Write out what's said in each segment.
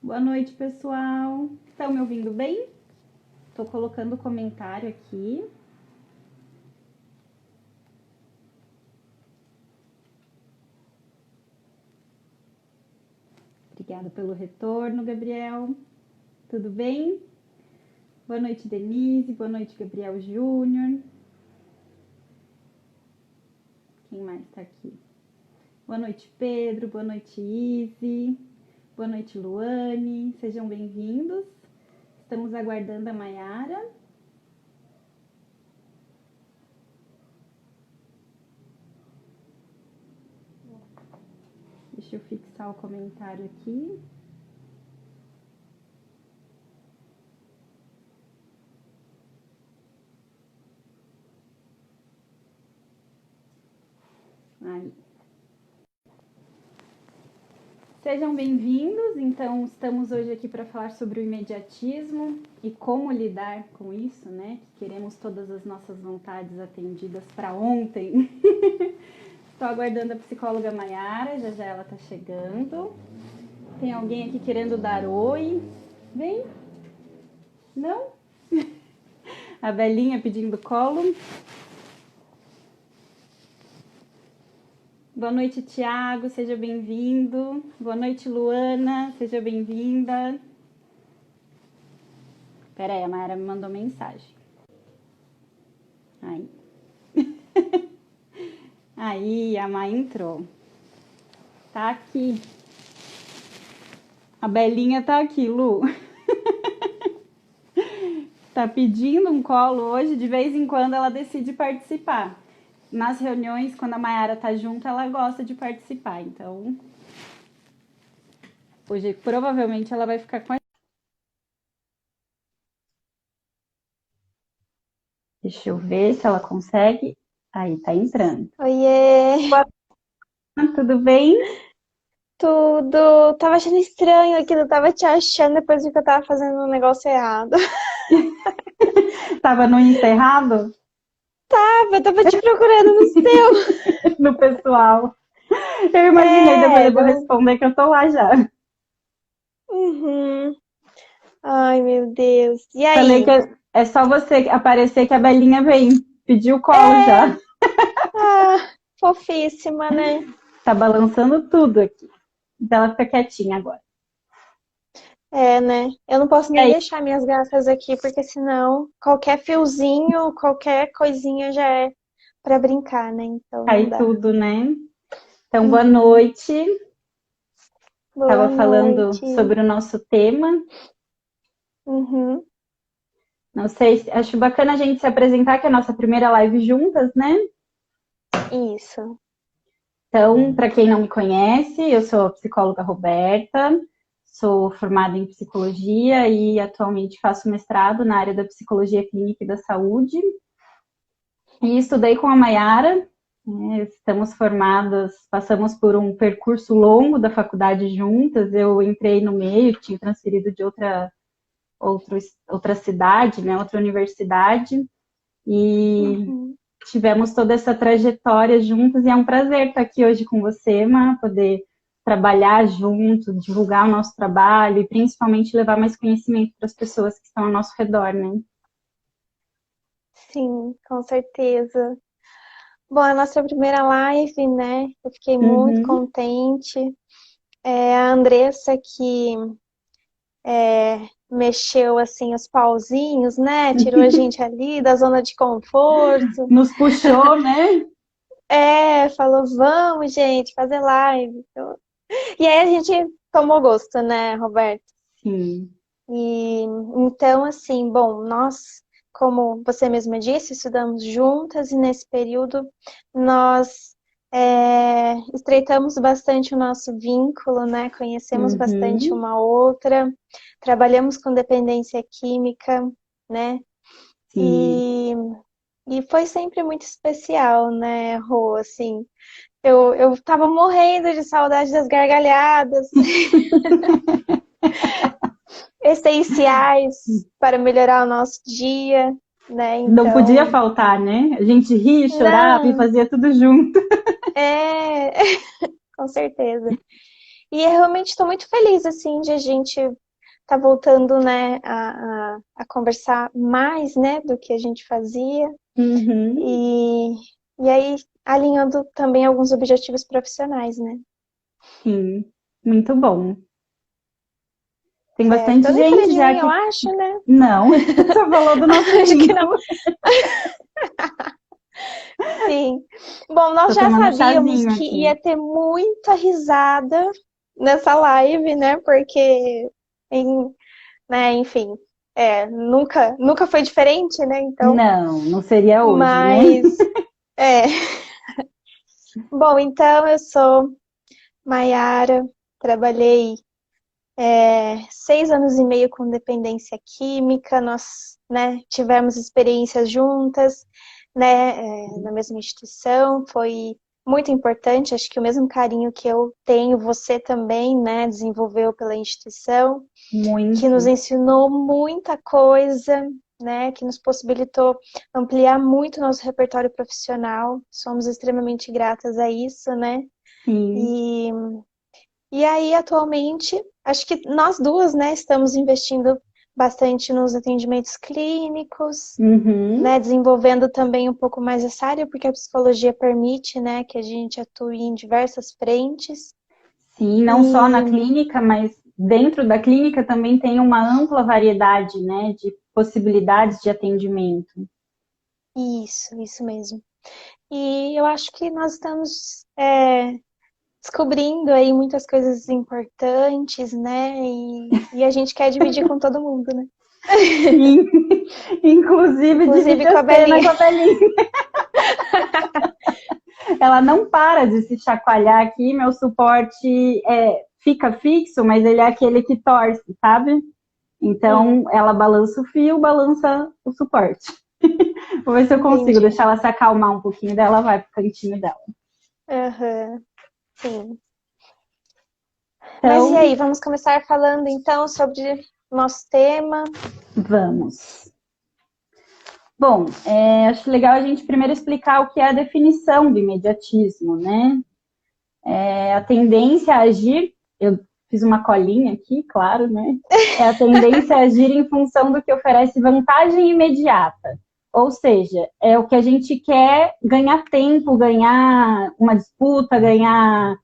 Boa noite, pessoal. Estão me ouvindo bem? Estou colocando o comentário aqui. Obrigada pelo retorno, Gabriel. Tudo bem? Boa noite, Denise. Boa noite, Gabriel Júnior. Quem mais está aqui? Boa noite, Pedro. Boa noite, Izzy. Boa noite, Luane. Sejam bem-vindos. Estamos aguardando a Maiara. Deixa eu fixar o comentário aqui. Aí. Sejam bem-vindos. Então, estamos hoje aqui para falar sobre o imediatismo e como lidar com isso, né? Que queremos todas as nossas vontades atendidas para ontem. Estou aguardando a psicóloga Maiara, já já ela está chegando. Tem alguém aqui querendo dar oi? Vem? Não? A Belinha pedindo colo. Boa noite, Tiago, seja bem-vindo. Boa noite, Luana, seja bem-vinda. Pera aí, a Mayara me mandou mensagem. Aí. Aí, a Mai entrou. Tá aqui. A Belinha tá aqui, Lu. Tá pedindo um colo hoje, de vez em quando ela decide participar. Nas reuniões, quando a Mayara tá junto, ela gosta de participar. Então, hoje provavelmente ela vai ficar com a... Deixa eu ver se ela consegue. Aí, tá entrando. Oiê, Tudo bem? tudo. Tava achando estranho aquilo, tava te achando depois de que eu tava fazendo um negócio errado. Tava no encerrado? Tava te procurando no seu. No pessoal. Eu imaginei, depois eu vou Deu. responder que eu tô lá já. Uhum. Ai, meu Deus. E Falei que aí? é só você aparecer que a Belinha vem. Pediu colo É, já. fofíssima, né? Tá balançando tudo aqui. Então ela fica quietinha agora. É, né? Eu não posso E nem aí, deixar minhas gatas aqui, porque senão qualquer fiozinho, qualquer coisinha já é pra brincar, né? Então não cai dá. tudo, né? Então, boa Uhum. noite. Boa Tava falando noite. sobre o nosso tema. Uhum. Não sei, acho bacana a gente se apresentar, que é a nossa primeira live juntas, né? Isso. Então, para quem não me conhece, eu sou a psicóloga Roberta, sou formada em psicologia e atualmente faço mestrado na área da psicologia clínica e da saúde. E estudei com a Maiara, né, estamos formadas, passamos por um percurso longo da faculdade juntas. Eu entrei no meio, tinha transferido de outra cidade, né, outra universidade, e Uhum. tivemos toda essa trajetória juntos, e é um prazer estar aqui hoje com você, Ma, poder trabalhar junto, divulgar o nosso trabalho e principalmente levar mais conhecimento para as pessoas que estão ao nosso redor, né? Sim, com certeza. Bom, a nossa primeira live, né? Eu fiquei muito Uhum. contente. A Andressa que mexeu assim os pauzinhos, né? Tirou a gente ali da zona de conforto. Nos puxou, né? Falou, vamos, gente, fazer live. E aí a gente tomou gosto, né, Roberto? Sim. E então, assim, bom, nós, como você mesma disse, estudamos juntas e nesse período nós estreitamos bastante o nosso vínculo, né? Conhecemos bastante Uhum. uma outra, trabalhamos com dependência química, né? Sim. E, e foi sempre muito especial, né, Rô? Assim, eu tava morrendo de saudade das gargalhadas. Essenciais para melhorar o nosso dia, né? Não podia Então, faltar, né? A gente ria, chorava e não, fazia tudo junto. é, com certeza. E eu realmente estou muito feliz, assim, de a gente tá voltando, né, a conversar mais, né, do que a gente fazia. Uhum. E, e aí, alinhando também alguns objetivos profissionais, né? Sim, muito bom. Tem Certo. bastante Eu nem falei gente de já mim, eu que. acho, né? Não, só falou do nosso Acho que não. vínculo. Sim. Bom, nós Tô já tomando sabíamos chazinho que ia aqui. ter muita risada nessa live, né? Porque, né, enfim, nunca foi diferente, né? Então, Não, não seria hoje, né? mas, é. Bom, então eu sou Maiara, trabalhei 6 anos e meio com dependência química, nós, né, tivemos experiências juntas, né, na mesma instituição, foi muito importante, acho que o mesmo carinho que eu tenho, você também, né, desenvolveu pela instituição, que nos Muito. ensinou muita coisa, né, que nos possibilitou ampliar muito nosso repertório profissional, somos extremamente gratas a isso, né, Sim. e aí, atualmente, acho que nós duas, né, estamos investindo bastante nos atendimentos clínicos, Uhum. né, desenvolvendo também um pouco mais essa área, porque a psicologia permite, né, que a gente atue em diversas frentes. Sim, não só na E clínica, mas dentro da clínica também tem uma ampla variedade, né, de possibilidades de atendimento. isso mesmo. E eu acho que nós estamos descobrindo aí muitas coisas importantes, né, e a gente quer dividir com todo mundo, né? In- Inclusive Inclusive dividir com a a cena com Belinha. a Belinha. Ela não para de se chacoalhar aqui, meu suporte fica fixo, mas ele é aquele que torce, sabe? Então, ela balança o fio, balança o suporte. Vou ver se eu consigo Entendi. deixar ela se acalmar um pouquinho, daí ela vai pro cantinho dela. Aham, sim. Mas e Então, aí, vamos começar falando então sobre o nosso tema. vamos. Bom, acho legal a gente primeiro explicar o que é a definição do imediatismo, né? A tendência a agir, eu fiz uma colinha aqui, claro, né? É a tendência a agir em função do que oferece vantagem imediata. Ou seja, é o que a gente quer ganhar tempo, ganhar uma disputa, ganhar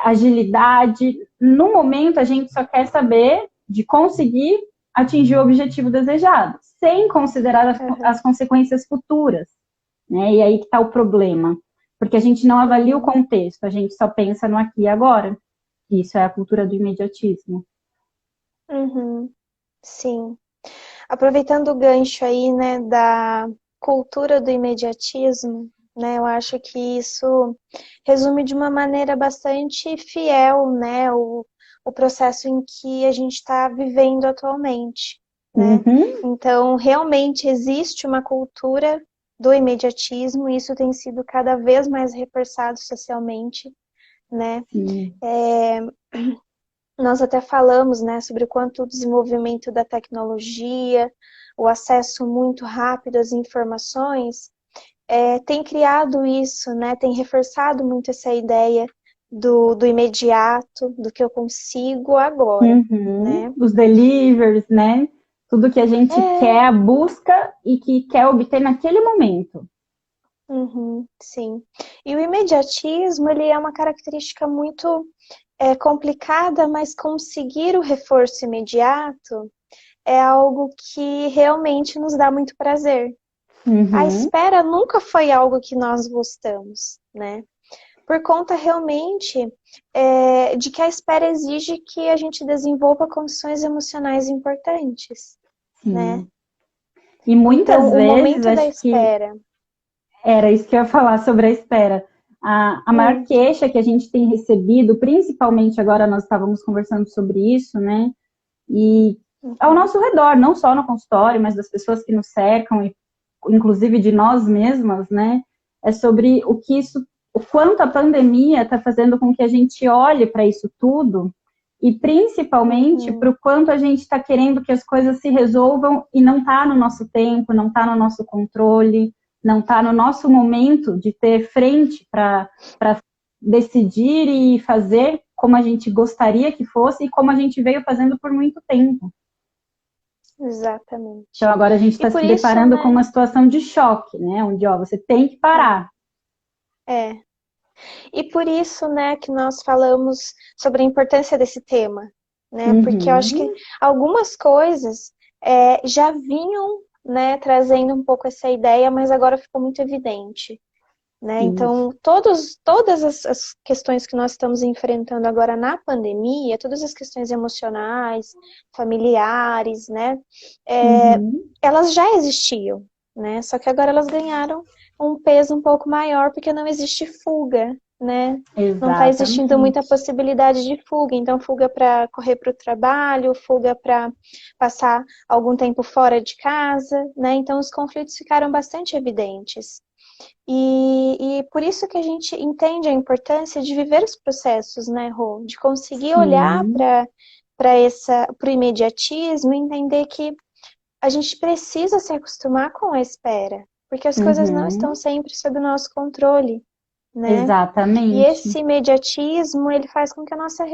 agilidade. No momento, a gente só quer saber de conseguir atingir o objetivo desejado, sem considerar Aham, as consequências futuras. Né? E aí que está o problema. Porque a gente não avalia o uhum, contexto, a gente só pensa no aqui e agora. Isso é a cultura do imediatismo. uhum, sim. Aproveitando o gancho aí, né, da cultura do imediatismo, né, eu acho que isso resume de uma maneira bastante fiel, né, o processo em que a gente está vivendo atualmente, né? Uhum. Então, realmente existe uma cultura do imediatismo, e isso tem sido cada vez mais reforçado socialmente, né? Sim. Nós até falamos, né, sobre o quanto o desenvolvimento da tecnologia, o acesso muito rápido às informações, tem criado isso, né, tem reforçado muito essa ideia do imediato, do que eu consigo agora, Uhum. né? Os deliveries, né? Tudo que a gente É, quer, busca e que quer obter naquele momento. uhum, sim. E o imediatismo, ele é uma característica muito complicada, mas conseguir o reforço imediato é algo que realmente nos dá muito prazer. A Uhum. espera nunca foi algo que nós gostamos, né? Por conta realmente de que a espera exige que a gente desenvolva condições emocionais importantes, né? Sim. E muitas Então, o vezes, momento da acho que espera. era isso que eu ia falar sobre a espera. A maior Hum, queixa que a gente tem recebido, principalmente agora nós estávamos conversando sobre isso, né? E ao uhum, nosso redor, não só no consultório, mas das pessoas que nos cercam, e inclusive de nós mesmas, né? É sobre o que isso, o quanto a pandemia está fazendo com que a gente olhe para isso tudo e principalmente para uhum, o quanto a gente está querendo que as coisas se resolvam e não está no nosso tempo, não está no nosso controle, não está no nosso momento de ter frente para decidir e fazer como a gente gostaria que fosse e como a gente veio fazendo por muito tempo. Exatamente. Então agora a gente E está por se isso, deparando né? com uma situação de choque, né? Onde, ó, você tem que parar. É. E por isso, né, que nós falamos sobre a importância desse tema, né? Porque eu acho que Uhum, algumas coisas já vinham, né, trazendo um pouco essa ideia, mas agora ficou muito evidente, né? isso. Então, todas as questões que nós estamos enfrentando agora na pandemia, todas as questões emocionais, familiares, né, Uhum, elas já existiam, né? Só que agora elas ganharam um peso um pouco maior porque não existe fuga, né? Não está existindo muita exatamente. possibilidade de fuga. Então, fuga para correr para o trabalho, fuga para passar algum tempo fora de casa, né? Então, os conflitos ficaram bastante evidentes. E por isso que a gente entende a importância de viver os processos, né, Rô? De conseguir olhar Sim. para o imediatismo e entender que a gente precisa se acostumar com a espera, porque as coisas não estão Uhum, sempre sob o nosso controle, né? E exatamente. esse imediatismo, ele faz com que a nossa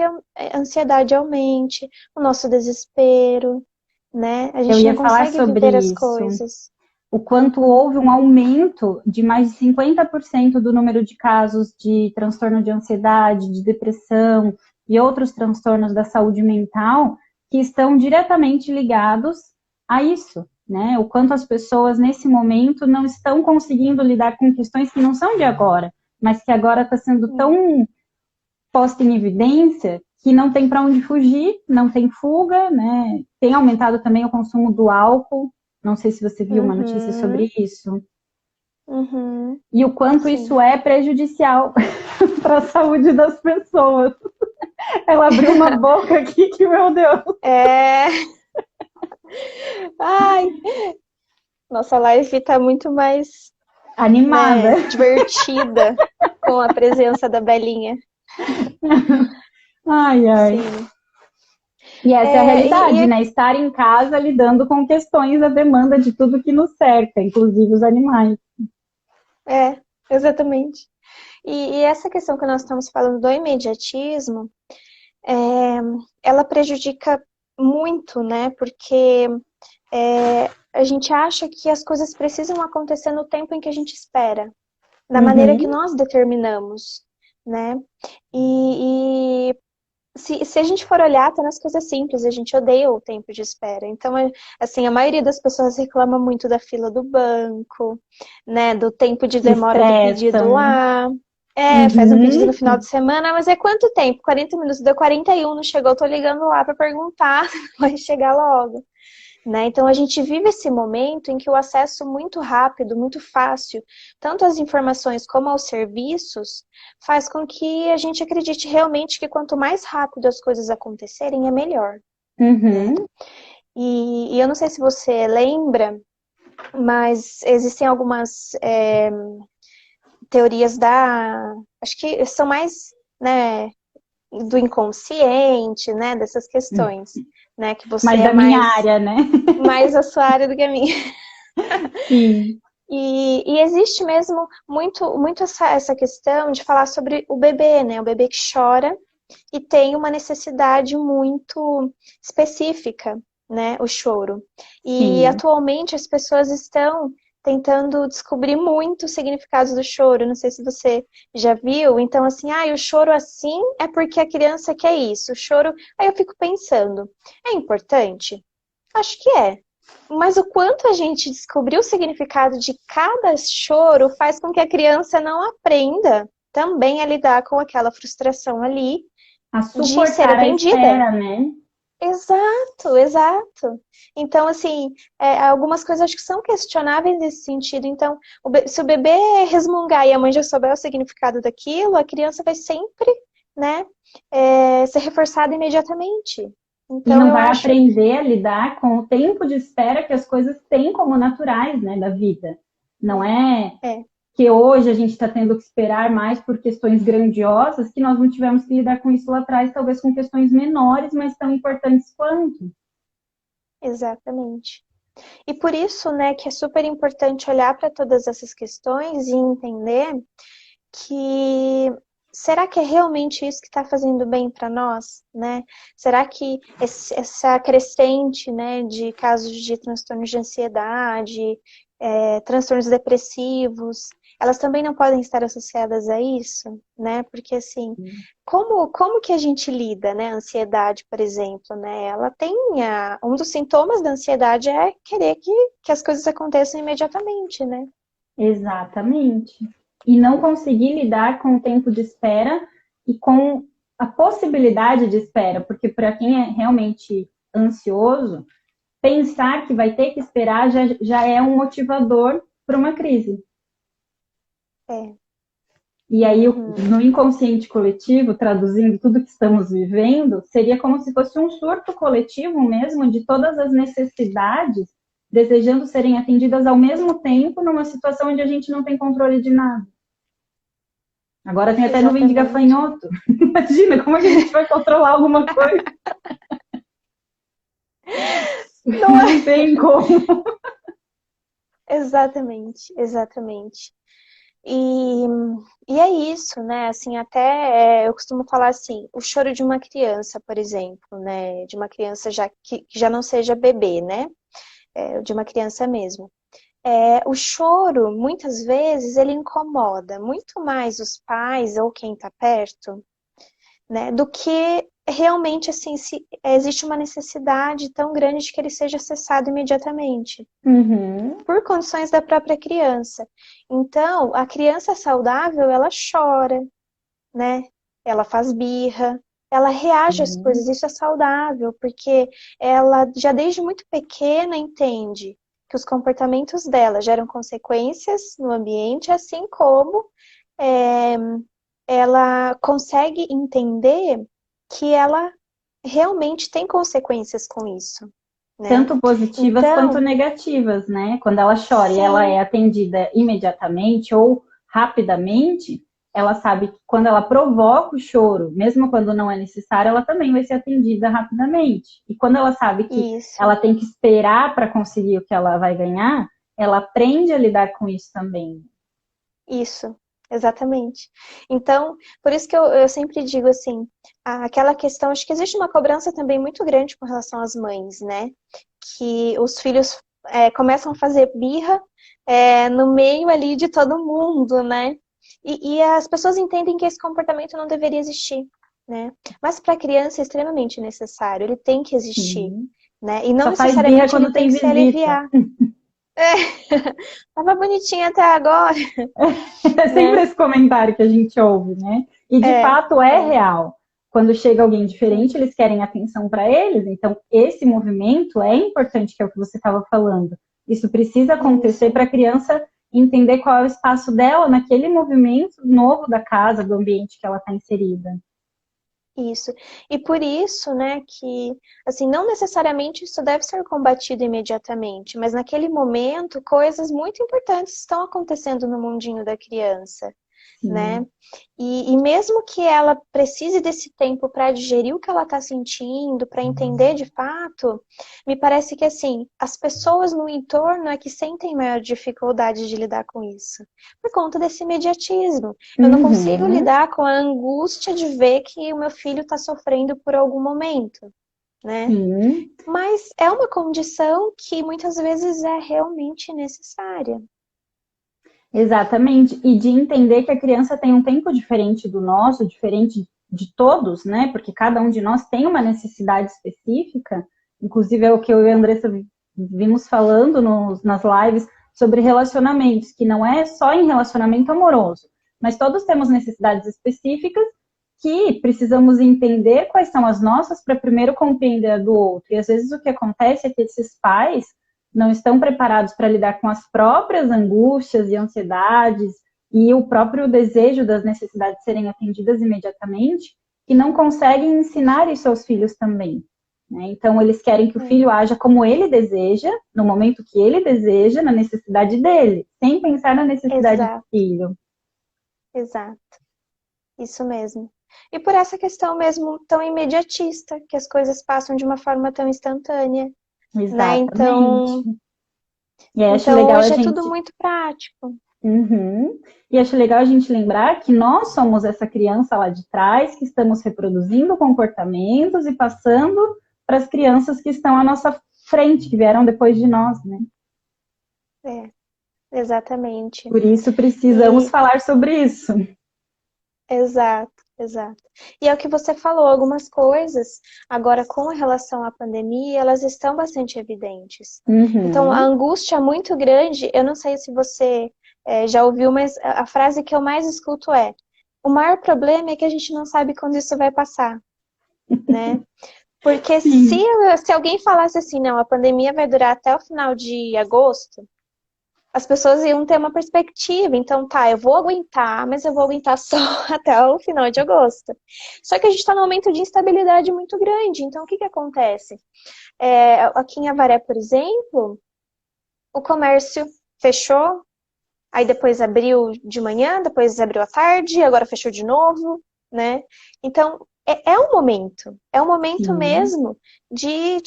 ansiedade aumente, o nosso desespero, né? A Eu gente não ia falar consegue sobre viver as isso. coisas. O quanto houve um aumento de mais de 50% do número de casos de transtorno de ansiedade, de depressão e outros transtornos da saúde mental que estão diretamente ligados a isso, né? O quanto as pessoas nesse momento não estão conseguindo lidar com questões que não são de agora, mas que agora está sendo tão posta em evidência que não tem para onde fugir, não tem fuga, né? Tem aumentado também o consumo do álcool. Não sei se você viu uma notícia Uhum, sobre isso. uhum, E o quanto sim. isso é prejudicial para a saúde das pessoas. Ela abriu uma boca aqui que, meu Deus, É... Ai, nossa live tá muito mais, animada. né, divertida com a presença da Belinha. Ai, ai. Sim. E essa é a É, realidade, né? Estar em casa lidando com questões da demanda de tudo que nos cerca, inclusive os animais. exatamente. E essa questão que nós estamos falando do imediatismo, é, ela prejudica muito, né? Porque a gente acha que as coisas precisam acontecer no tempo em que a gente espera, da maneira que Uhum. nós determinamos, né? E se a gente for olhar, até nas coisas simples, a gente odeia o tempo de espera. Então, assim, a maioria das pessoas reclama muito da fila do banco, né? Do tempo de Se demora do pedido estressam. lá. Faz um pedido no Uhum. final de semana, mas é quanto tempo? 40 minutos, deu 41, não chegou, eu tô ligando lá para perguntar se vai chegar logo. Né? Então, a gente vive esse momento em que o acesso muito rápido, muito fácil, tanto às informações como aos serviços, faz com que a gente acredite realmente que quanto mais rápido as coisas acontecerem, é melhor. Né? Uhum. E eu não sei se você lembra, mas existem algumas teorias acho que são mais, né, do inconsciente, né, dessas questões, né, que você Mais é da minha mais, área, né? mais a sua área do que a minha. Sim. E existe mesmo muito essa questão de falar sobre o bebê, né? O bebê que chora e tem uma necessidade muito específica, né? O choro. E Sim. atualmente as pessoas estão tentando descobrir muito o significado do choro. Não sei se você já viu. Então, assim, o choro assim é porque a criança quer isso. O choro. Aí eu fico pensando, é importante? Acho que é. Mas o quanto a gente descobrir o significado de cada choro faz com que a criança não aprenda também a lidar com aquela frustração ali A de ser suportar a atendida. espera, né? Exato, exato. Então, assim, algumas coisas acho que são questionáveis nesse sentido. Então, se o bebê resmungar e a mãe já souber o significado daquilo, a criança vai sempre, né, ser reforçada imediatamente. E Então, não eu vai acho. aprender a lidar com o tempo de espera que as coisas têm como naturais, né, da vida. Não é É, que hoje a gente está tendo que esperar mais por questões grandiosas que nós não tivemos que lidar com isso lá atrás, talvez com questões menores, mas tão importantes quanto. exatamente. E por isso, né, que é super importante olhar para todas essas questões e entender que será que é realmente isso que está fazendo bem para nós, né? Será que essa crescente, né, de casos de transtornos de ansiedade, transtornos depressivos, elas também não podem estar associadas a isso, né? Porque assim, como que a gente lida, né? A ansiedade, por exemplo, né? Ela tem um dos sintomas da ansiedade é querer que as coisas aconteçam imediatamente, né? Exatamente. E não conseguir lidar com o tempo de espera e com a possibilidade de espera, porque para quem é realmente ansioso, pensar que vai ter que esperar já é um motivador para uma crise. É. E aí, no inconsciente coletivo, traduzindo tudo que estamos vivendo, seria como se fosse um surto coletivo mesmo de todas as necessidades desejando serem atendidas ao mesmo tempo numa situação onde a gente não tem controle de nada. Agora tem até nuvem de gafanhoto. Imagina, como é que a gente vai controlar alguma coisa? Não tem como. Exatamente, exatamente. E é isso, né? Assim, até eu costumo falar assim, o choro de uma criança, por exemplo, né? De uma criança que já não seja bebê, né? De uma criança mesmo. O choro, muitas vezes, ele incomoda muito mais os pais ou quem está perto, né? Do que realmente, assim, se existe uma necessidade tão grande de que ele seja cessado imediatamente. Por condições da própria criança. Então, a criança saudável, ela chora, né? Ela faz birra, ela reage às coisas, isso é saudável, porque ela já desde muito pequena entende que os comportamentos dela geram consequências no ambiente, assim como ela consegue entender que ela realmente tem consequências com isso. Né? Tanto positivas então, quanto negativas, né? Quando ela chora sim. e ela é atendida imediatamente ou rapidamente, ela sabe que quando ela provoca o choro, mesmo quando não é necessário, ela também vai ser atendida rapidamente. E quando ela sabe que ela tem que esperar para conseguir o que ela vai ganhar, ela aprende a lidar com isso também. Isso, exatamente. Então, por isso que eu sempre digo assim, aquela questão, acho que existe uma cobrança também muito grande com relação às mães, né? Que os filhos começam a fazer birra no meio ali de todo mundo, né? E as pessoas entendem que esse comportamento não deveria existir, né? Mas para a criança é extremamente necessário, ele tem que existir, né? E não necessariamente ele tem que se aliviar. Tava bonitinha até agora. É sempre esse comentário que a gente ouve, né? E de fato é real. Quando chega alguém diferente, eles querem atenção para eles. Então, esse movimento é importante, que é o que você estava falando. Isso precisa acontecer para a criança entender qual é o espaço dela naquele movimento novo da casa, do ambiente que ela está inserida. Isso. E por isso, né, que, assim, não necessariamente isso deve ser combatido imediatamente, mas naquele momento, coisas muito importantes estão acontecendo no mundinho da criança, né? E mesmo que ela precise desse tempo para digerir o que ela está sentindo, para entender de fato, me parece que, assim, as pessoas no entorno é que sentem maior dificuldade de lidar com isso, por conta desse imediatismo. Eu não consigo lidar com a angústia de ver que o meu filho está sofrendo por algum momento, né? Mas é uma condição que muitas vezes é realmente necessária. Exatamente, e de entender que a criança tem um tempo diferente do nosso, diferente de todos, né? Porque cada um de nós tem uma necessidade específica, inclusive é o que eu e a Andressa vimos falando nas lives sobre relacionamentos, que não é só em relacionamento amoroso, mas todos temos necessidades específicas que precisamos entender quais são as nossas para primeiro compreender a do outro. E às vezes o que acontece é que esses pais não estão preparados para lidar com as próprias angústias e ansiedades e o próprio desejo das necessidades serem atendidas imediatamente, e não conseguem ensinar isso aos filhos também. Né? Então, eles querem que o filho haja como ele deseja, no momento que ele deseja, na necessidade dele, sem pensar na necessidade do filho. Exato. Isso mesmo. E por essa questão mesmo tão imediatista, que as coisas passam de uma forma tão instantânea. Exatamente. Né? Então, e acho legal hoje a gente... é tudo muito prático. Uhum. E acho legal a gente lembrar que nós somos essa criança lá de trás, que estamos reproduzindo comportamentos e passando para as crianças que estão à nossa frente, que vieram depois de nós, né? É, exatamente. Por isso precisamos E falar sobre isso. exato, exato. E é o que você falou, algumas coisas, agora com relação à pandemia, elas estão bastante evidentes. Então, a Uhum. angústia é muito grande, eu não sei se você já ouviu, mas a frase que eu mais escuto é: o maior problema é que a gente não sabe quando isso vai passar, né? Porque Sim. se alguém falasse assim, não, a pandemia vai durar até o final de agosto, as pessoas iam ter uma perspectiva. Então, tá, eu vou aguentar, mas eu vou aguentar só até o final de agosto. Só que a gente está num momento de instabilidade muito grande. Então, o que que acontece? Aqui em Avaré, por exemplo, o comércio fechou, aí depois abriu de manhã, depois abriu à tarde, agora fechou de novo, né? Então, é um momento Sim. mesmo de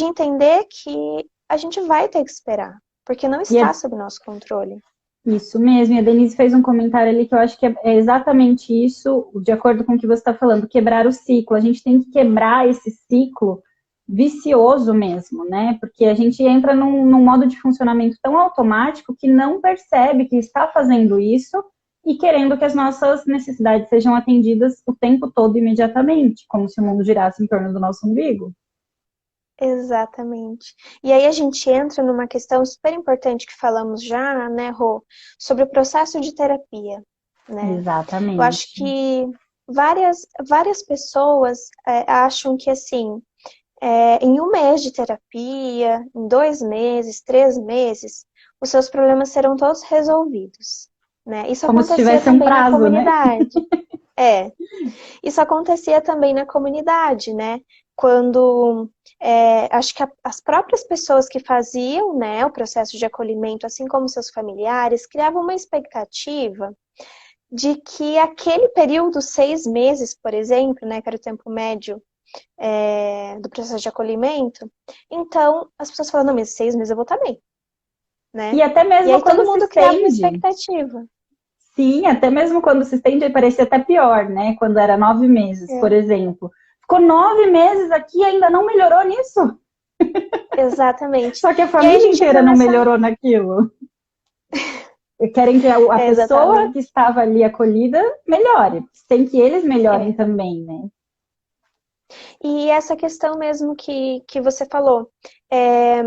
entender que a gente vai ter que esperar, porque não E está é sob nosso controle. isso mesmo. E a Denise fez um comentário ali que eu acho que é exatamente isso, de acordo com o que você está falando, quebrar o ciclo. A gente tem que quebrar esse ciclo vicioso mesmo, né? Porque a gente entra num modo de funcionamento tão automático que não percebe que está fazendo isso e querendo que as nossas necessidades sejam atendidas o tempo todo imediatamente, como se o mundo girasse em torno do nosso umbigo. Exatamente. E aí a gente entra numa questão super importante que falamos já, né, Rô, sobre o processo de terapia, né? Eu acho Exatamente. que várias pessoas acham que, assim, em um mês de terapia, em 2 meses, 3 meses, os seus problemas serão todos resolvidos, né? Isso Como se acontecia tivesse um também na prazo, né? comunidade. É, isso acontecia também na comunidade, né? Quando acho que as próprias pessoas que faziam, né, o processo de acolhimento, assim como seus familiares, criavam uma expectativa de que aquele período, 6 meses, por exemplo, né, que era o tempo médio do processo de acolhimento, então as pessoas falam, não, mas 6 meses eu vou estar bem, E né? até E mesmo aí todo quando se mundo criava uma estende. expectativa. Sim, até mesmo quando se estende, parecia até pior, né? Quando era 9 meses, por É, exemplo. Ficou 9 meses aqui e ainda não melhorou nisso. exatamente. Só que a E aí a família gente inteira entra não nessa. melhorou naquilo. E querem que a pessoa que Exatamente. estava ali acolhida melhore. Sem que eles melhorem É. também, né? E essa questão mesmo que você falou, é,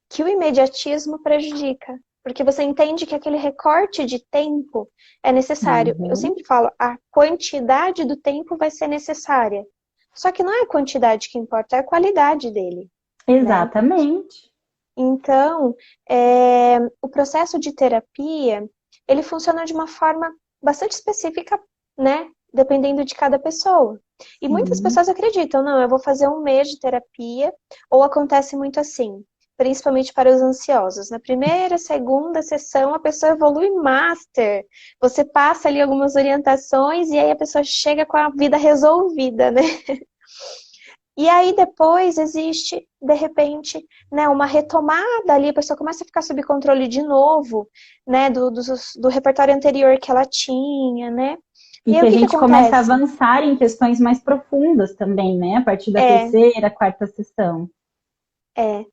que o imediatismo prejudica, porque você entende que aquele recorte de tempo é necessário. Eu Uhum. sempre falo, a quantidade do tempo vai ser necessária. Só que não é a quantidade que importa, é a qualidade dele, né? Exatamente. Então, o processo de terapia, ele funciona de uma forma bastante específica, né? Dependendo de cada pessoa. E muitas Sim. pessoas acreditam, não, eu vou fazer um mês de terapia, ou acontece muito assim, principalmente para os ansiosos. Na primeira, segunda sessão, a pessoa evolui master. Você passa ali algumas orientações e aí a pessoa chega com a vida resolvida, né? E aí depois existe, de repente, né, uma retomada ali, a pessoa começa a ficar sob controle de novo, né, do repertório anterior que ela tinha, né? E E aí que o a que que gente começa a acontece? avançar em questões mais profundas também, né? A partir da É, terceira, quarta sessão. é.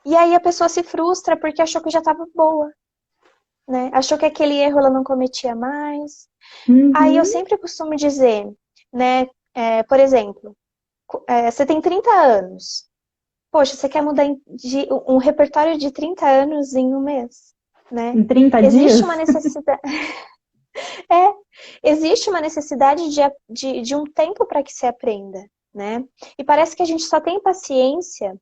E aí a pessoa se frustra porque achou que já estava boa, né? Achou que aquele erro ela não cometia mais. Aí eu Uhum. sempre costumo dizer, né, por exemplo, você tem 30 anos. Poxa, você quer mudar de um repertório de 30 anos em um mês, né? Em 30 Existe dias? uma necessidade, é, existe uma necessidade de um tempo para que se aprenda, né? E parece que a gente só tem paciência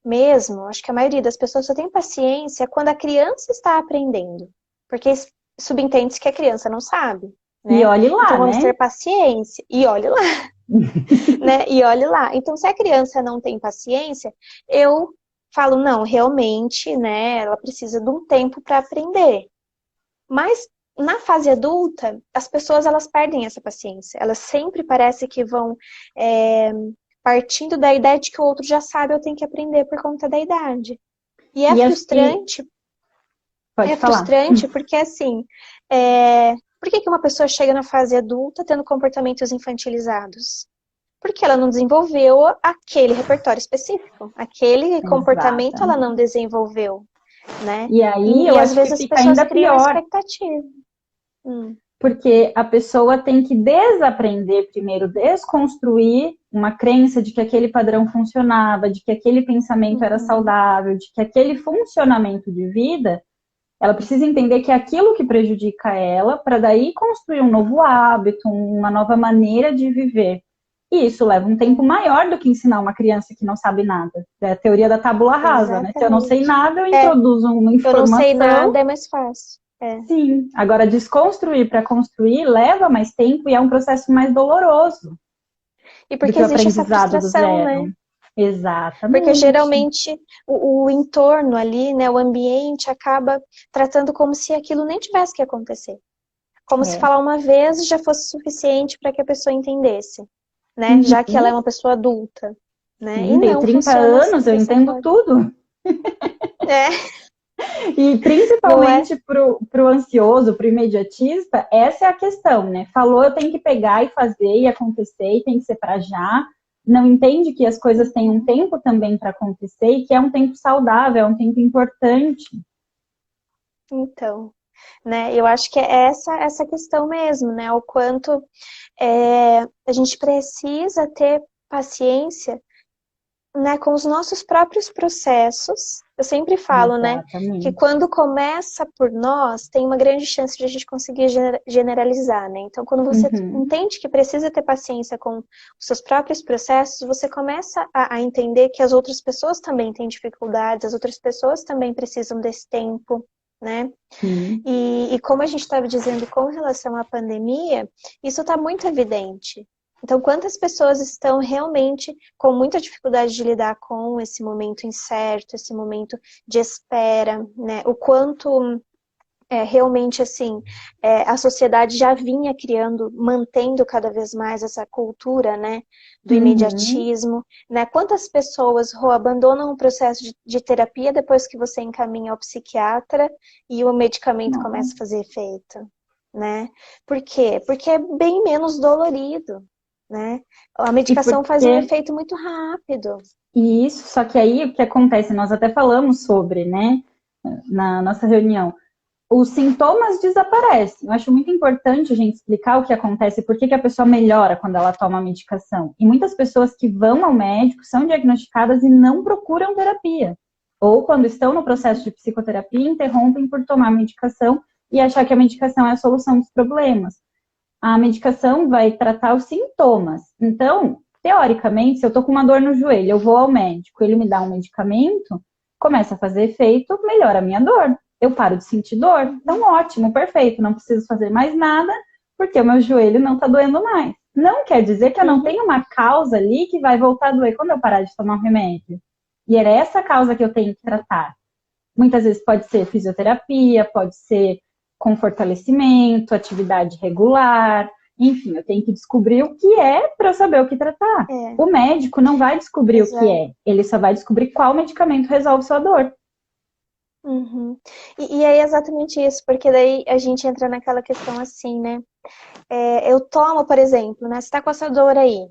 mesmo, acho que a maioria das pessoas só tem paciência quando a criança está aprendendo, porque subentende-se que a criança não sabe, E né? olhe Então lá, vamos né? ter paciência. E olhe lá, né? E olhe lá. Então, se a criança não tem paciência, eu falo, não, realmente, né? Ela precisa de um tempo para aprender. Mas na fase adulta, as pessoas elas perdem essa paciência. Elas sempre parece que vão partindo da ideia de que o outro já sabe, eu tenho que aprender por conta da idade. E é E acho que frustrante. Pode É falar. frustrante porque, assim, por que que uma pessoa chega na fase adulta tendo comportamentos infantilizados? Porque ela não desenvolveu aquele repertório específico. Aquele comportamento ela Exatamente. não desenvolveu, né? E aí E eu às acho que vezes as fica pessoas ainda criam pior, expectativa. Hum, porque a pessoa tem que desaprender primeiro, desconstruir uma crença de que aquele padrão funcionava, de que aquele pensamento era uhum, saudável, de que aquele funcionamento de vida, ela precisa entender que é aquilo que prejudica ela, para daí construir um novo hábito, uma nova maneira de viver. E isso leva um tempo maior do que ensinar uma criança que não sabe nada. É a teoria da tábula rasa, né? Se eu não sei exatamente. nada, eu É, introduzo uma eu não sei informação. nada, é mais fácil. Sim, agora desconstruir para construir leva mais tempo e é um processo mais doloroso E do porque que o existe essa aprendizado do frustração, né? zero. Porque Exatamente. geralmente o entorno ali, né, o ambiente acaba tratando como se aquilo nem tivesse que acontecer. Como se É. falar uma vez já fosse suficiente para que a pessoa entendesse, né? Já que ela é Uhum. uma pessoa adulta, né? E Sim, tenho não 30 funciona anos, assim eu dessa entendo forma. tudo. É, E não é? principalmente para o ansioso, para o imediatista, essa é a questão, né? Falou, eu tenho que pegar e fazer e acontecer, e tem que ser para já. Não entende que as coisas têm um tempo também para acontecer e que é um tempo saudável, é um tempo importante. Então, né? Eu acho que é essa questão mesmo, né? O quanto a gente precisa ter paciência, né, com os nossos próprios processos. Eu sempre falo, né, que Exatamente. quando começa por nós, tem uma grande chance de a gente conseguir generalizar, né? Então, quando você Uhum. entende que precisa ter paciência com os seus próprios processos, você começa a entender que as outras pessoas também têm dificuldades, as outras pessoas também precisam desse tempo, né? Sim. E como a gente estava dizendo com relação à pandemia, isso está muito evidente. Então, quantas pessoas estão realmente com muita dificuldade de lidar com esse momento incerto, esse momento de espera, né? O quanto realmente assim a sociedade já vinha criando, mantendo cada vez mais essa cultura, né, do Uhum. imediatismo, né? Quantas pessoas abandonam o processo de terapia depois que você encaminha ao psiquiatra e o medicamento começa a Nossa. fazer efeito, né? Por quê? Porque é bem menos dolorido, né? A E medicação faz porque um efeito muito rápido. e isso, só que aí o que acontece, nós até falamos sobre, né, na nossa reunião, os sintomas desaparecem. Eu acho muito importante a gente explicar o que acontece, por que a pessoa melhora quando ela toma a medicação. E muitas pessoas que vão ao médico são diagnosticadas e não procuram terapia. Ou quando estão no processo de psicoterapia, interrompem por tomar a medicação e achar que a medicação é a solução dos problemas. A medicação vai tratar os sintomas. Então, teoricamente, se eu estou com uma dor no joelho, eu vou ao médico, ele me dá um medicamento, começa a fazer efeito, melhora a minha dor. Eu paro de sentir dor. Então, ótimo, perfeito, não preciso fazer mais nada, porque o meu joelho não está doendo mais. Não quer dizer que eu não Uhum, tenho uma causa ali que vai voltar a doer quando eu parar de tomar um remédio. E era essa causa que eu tenho que tratar. Muitas vezes pode ser fisioterapia, pode ser com fortalecimento, atividade regular, enfim, eu tenho que descobrir o que é para eu saber o que tratar. é, O médico não vai descobrir o que exato. é, ele só vai descobrir qual medicamento resolve sua dor. Uhum. E é exatamente isso, porque daí a gente entra naquela questão assim, né? Eu tomo, por exemplo, né? Você tá com essa dor aí,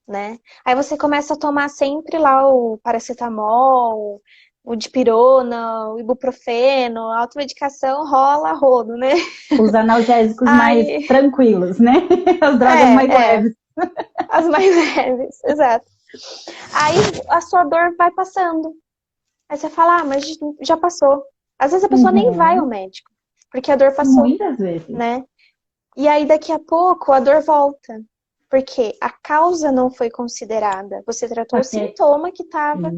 né? Aí você começa a tomar sempre lá o paracetamol, o dipirona, o ibuprofeno, a automedicação rola a rodo, né? Os analgésicos mais Aí, tranquilos, né? As drogas mais é, leves. as mais leves, exato. Aí a sua dor vai passando. Aí você fala, ah, mas já passou. Às vezes a pessoa nem vai ao Uhum. médico, porque a dor passou, Muitas vezes. né? E aí, daqui a pouco, a dor volta. Porque a causa não foi considerada. Você tratou Só o que, sintoma que estava.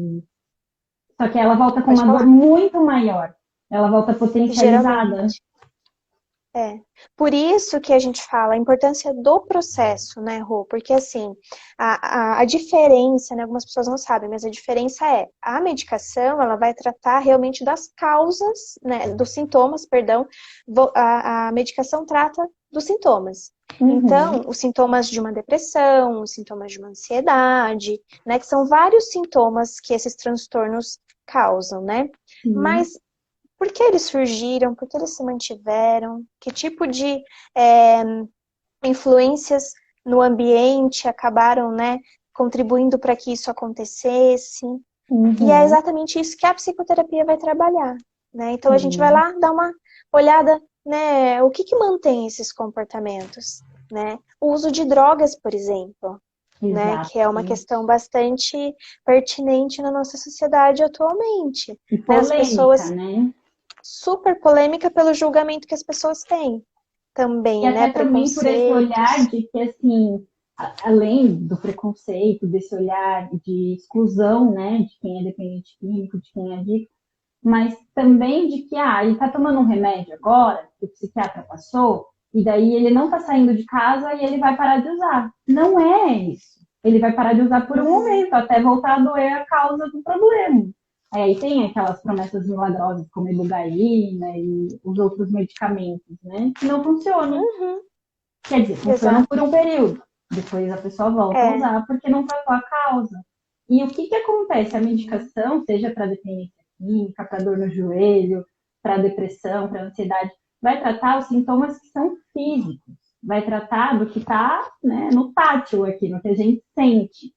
só que ela volta com Pode uma dor falar. muito maior. Ela volta potencializada. Geralmente. É. Por isso que a gente fala a importância do processo, né, Rô? Porque, assim, a diferença, né, algumas pessoas não sabem, mas a diferença é, a medicação, ela vai tratar realmente das causas, né, dos sintomas, perdão, a medicação trata dos sintomas. Então, Uhum. os sintomas de uma depressão, os sintomas de uma ansiedade, né, que são vários sintomas que esses transtornos causam, né? Sim. Mas por que eles surgiram, por que eles se mantiveram, que tipo de é, influências no ambiente acabaram, né, contribuindo para que isso acontecesse. E é Uhum. exatamente isso que a psicoterapia vai trabalhar, né? Então a gente vai Sim, lá dar uma olhada, né, o que que mantém esses comportamentos, né? O uso de drogas, por exemplo, né, que é uma exatamente. questão bastante pertinente na nossa sociedade atualmente, E né? As polêmica, pessoas né? super polêmica pelo julgamento que as pessoas têm E também, né? até também por esse olhar Preconceitos. de que, assim, além do preconceito, desse olhar de exclusão, né, de quem é dependente químico, de quem é adicto, mas também de que, ele está tomando um remédio agora, que o psiquiatra passou, e daí ele não está saindo de casa e ele vai parar de usar. Não é isso. Ele vai parar de usar por um Uhum, momento, até voltar a doer a causa do problema. Aí tem aquelas promessas milagrosas como ibugaína e os outros medicamentos, né? Que não funcionam. uhum, Quer dizer, funcionam por exato. um período. Depois a pessoa volta a É, usar porque não tratou a causa. E o que acontece? A uhum, medicação, seja para dependência química, para dor no joelho, para depressão, para ansiedade, vai tratar os sintomas que são físicos. Vai tratar do que está, né, no tátil aqui, no que a gente sente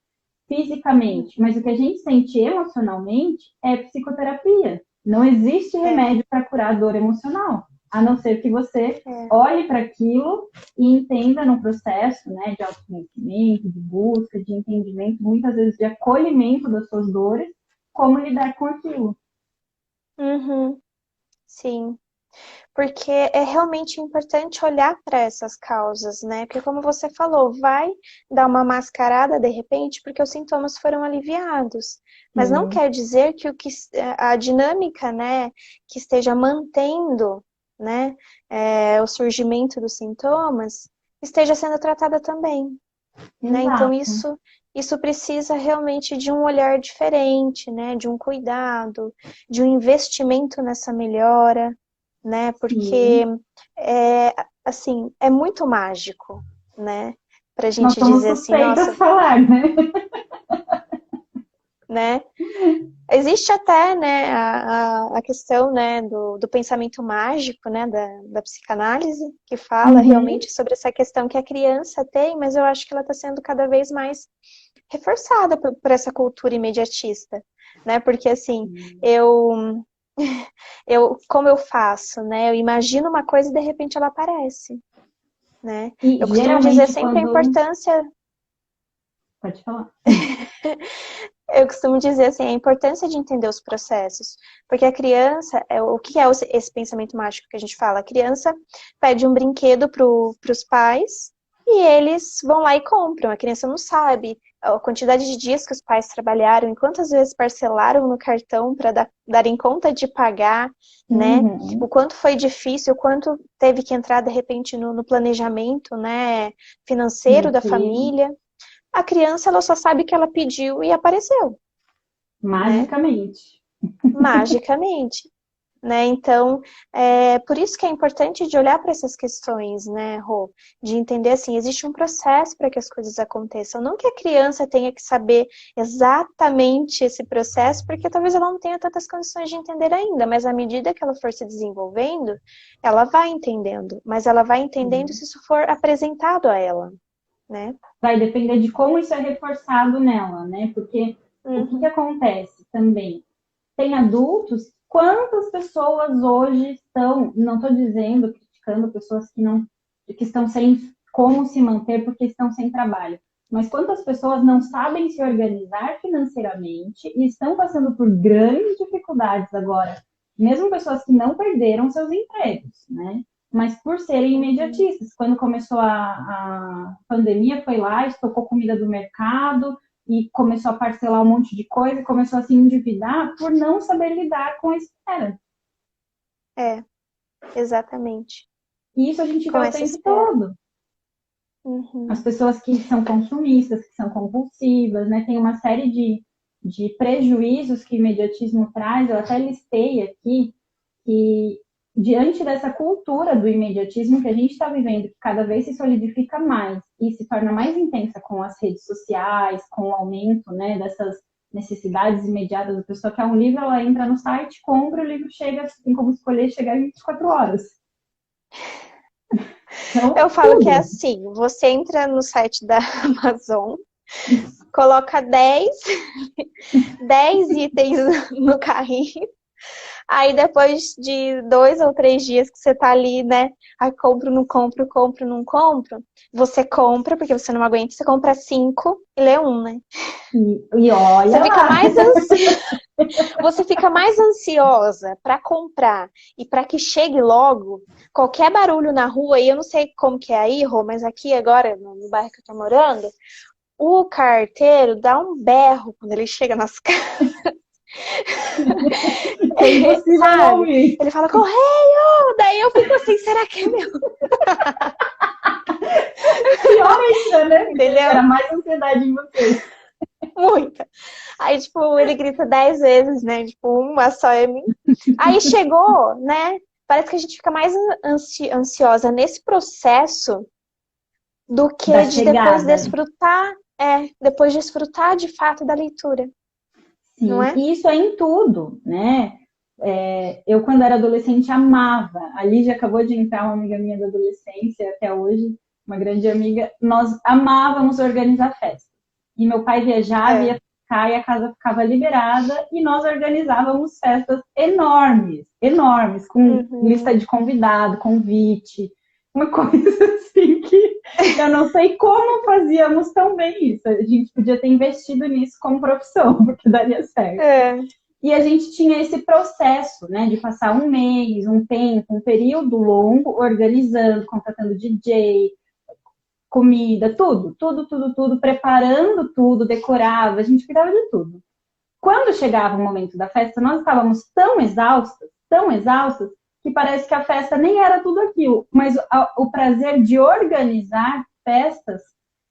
fisicamente. Mas o que a gente sente emocionalmente é psicoterapia. Não existe é, remédio para curar a dor emocional, a não ser que você é. olhe para aquilo e entenda no processo, né, de autoconhecimento, de busca, de entendimento, muitas vezes de acolhimento das suas dores, como lidar com aquilo. Uhum, sim. Porque é realmente importante olhar para essas causas, né? Porque como você falou, vai dar uma mascarada de repente porque os sintomas foram aliviados, mas não Sim, quer dizer que a dinâmica, né, que esteja mantendo, né, o surgimento dos sintomas esteja sendo tratada também, né? Então exato. isso precisa realmente de um olhar diferente, né? De um cuidado, de um investimento nessa melhora, né? Porque Sim. assim, é muito mágico, né? Pra Nós gente somos dizer assim, suspeitas a nossa, falar, né? né? Existe até, né, a questão, né, do pensamento mágico, né, da psicanálise, que fala Uhum. realmente sobre essa questão que a criança tem, mas eu acho que ela está sendo cada vez mais reforçada por essa cultura imediatista, né? Porque assim, como eu faço, né? Eu imagino uma coisa e de repente ela aparece, né? E Eu costumo dizer geralmente sempre a quando. importância, Pode falar. eu costumo dizer assim, a importância de entender os processos, porque a criança, o que é esse pensamento mágico que a gente fala? A criança pede um brinquedo para os pais e eles vão lá e compram. A criança não sabe a quantidade de dias que os pais trabalharam, e quantas vezes parcelaram no cartão para darem conta de pagar, né? O Uhum. quanto foi difícil, o quanto teve que entrar de repente no planejamento, né, financeiro da Financeiro. família. A criança, ela só sabe que ela pediu e apareceu, né? Magicamente. Magicamente, né? Então, por isso que é importante de olhar para essas questões, né, Rô? De entender, assim, existe um processo para que as coisas aconteçam. Não que a criança tenha que saber exatamente esse processo, porque talvez ela não tenha tantas condições de entender ainda, mas à medida que ela for se desenvolvendo, ela vai entendendo. Mas ela vai entendendo se isso for apresentado a ela, né? Vai depender de como isso é reforçado nela, né? Porque o que Uhum, acontece também? Tem adultos, quantas pessoas hoje estão, não estou dizendo, criticando pessoas que não, que estão sem como se manter porque estão sem trabalho, mas quantas pessoas não sabem se organizar financeiramente e estão passando por grandes dificuldades agora, mesmo pessoas que não perderam seus empregos, né? Mas por serem uhum. imediatistas. Quando começou a pandemia, foi lá, estocou comida do mercado, e começou a parcelar um monte de coisa, e começou a se endividar por não saber lidar com a espera. É, exatamente. E isso a gente vê Com o essa tempo espera. todo. As Uhum. pessoas que são consumistas, que são compulsivas, né? Tem uma série de prejuízos que o imediatismo traz. Eu até listei aqui que, diante dessa cultura do imediatismo que a gente está vivendo, que cada vez se solidifica mais e se torna mais intensa com as redes sociais, com o aumento, né, dessas necessidades imediatas. A pessoa quer um livro, ela entra no site, compra, o livro chega, tem como escolher, chegar em 24 horas. Então, Eu falo tudo. que é assim, você entra no site da Amazon, coloca 10 itens no carrinho, aí depois de 2 ou 3 dias que você tá ali, né? Aí compro, não compro, compro, não compro. Você compra, porque você não aguenta, você compra 5 e lê um, né? E olha Você fica lá. mais Você fica mais ansiosa para comprar e para que chegue logo. Qualquer barulho na rua, e eu não sei como que é aí, Rô, mas aqui agora, no bairro que eu tô morando, o carteiro dá um berro quando ele chega nas casas. É impossível não Sabe? ouvir. Ele fala, correio! Daí eu fico assim, será que é meu? Pior ainda, né? Porque Entendeu? era mais ansiedade em vocês. Muita. Aí, tipo, ele grita 10 vezes, né? Tipo, uma só é minha. Aí chegou, né? Parece que a gente fica mais ansiosa nesse processo do Da que de depois chegada. desfrutar, de fato da leitura, não Sim, é? e isso é em tudo, né? Eu, quando era adolescente, amava. A Lígia acabou de entrar, uma amiga minha da adolescência, até hoje, uma grande amiga. Nós amávamos organizar festa. E meu pai viajava, É. ia ficar, e a casa ficava liberada, e nós organizávamos festas enormes, enormes, com Uhum. lista de convidado, convite, uma coisa assim que eu não sei como fazíamos tão bem isso. A gente podia ter investido nisso como profissão, porque daria certo. É. E a gente tinha esse processo, né, de passar um mês, um tempo, um período longo, organizando, contratando DJ, comida, tudo, preparando tudo, decorava, a gente cuidava de tudo. Quando chegava o momento da festa, nós estávamos tão exaustas, que parece que a festa nem era tudo aquilo, mas o prazer de organizar festas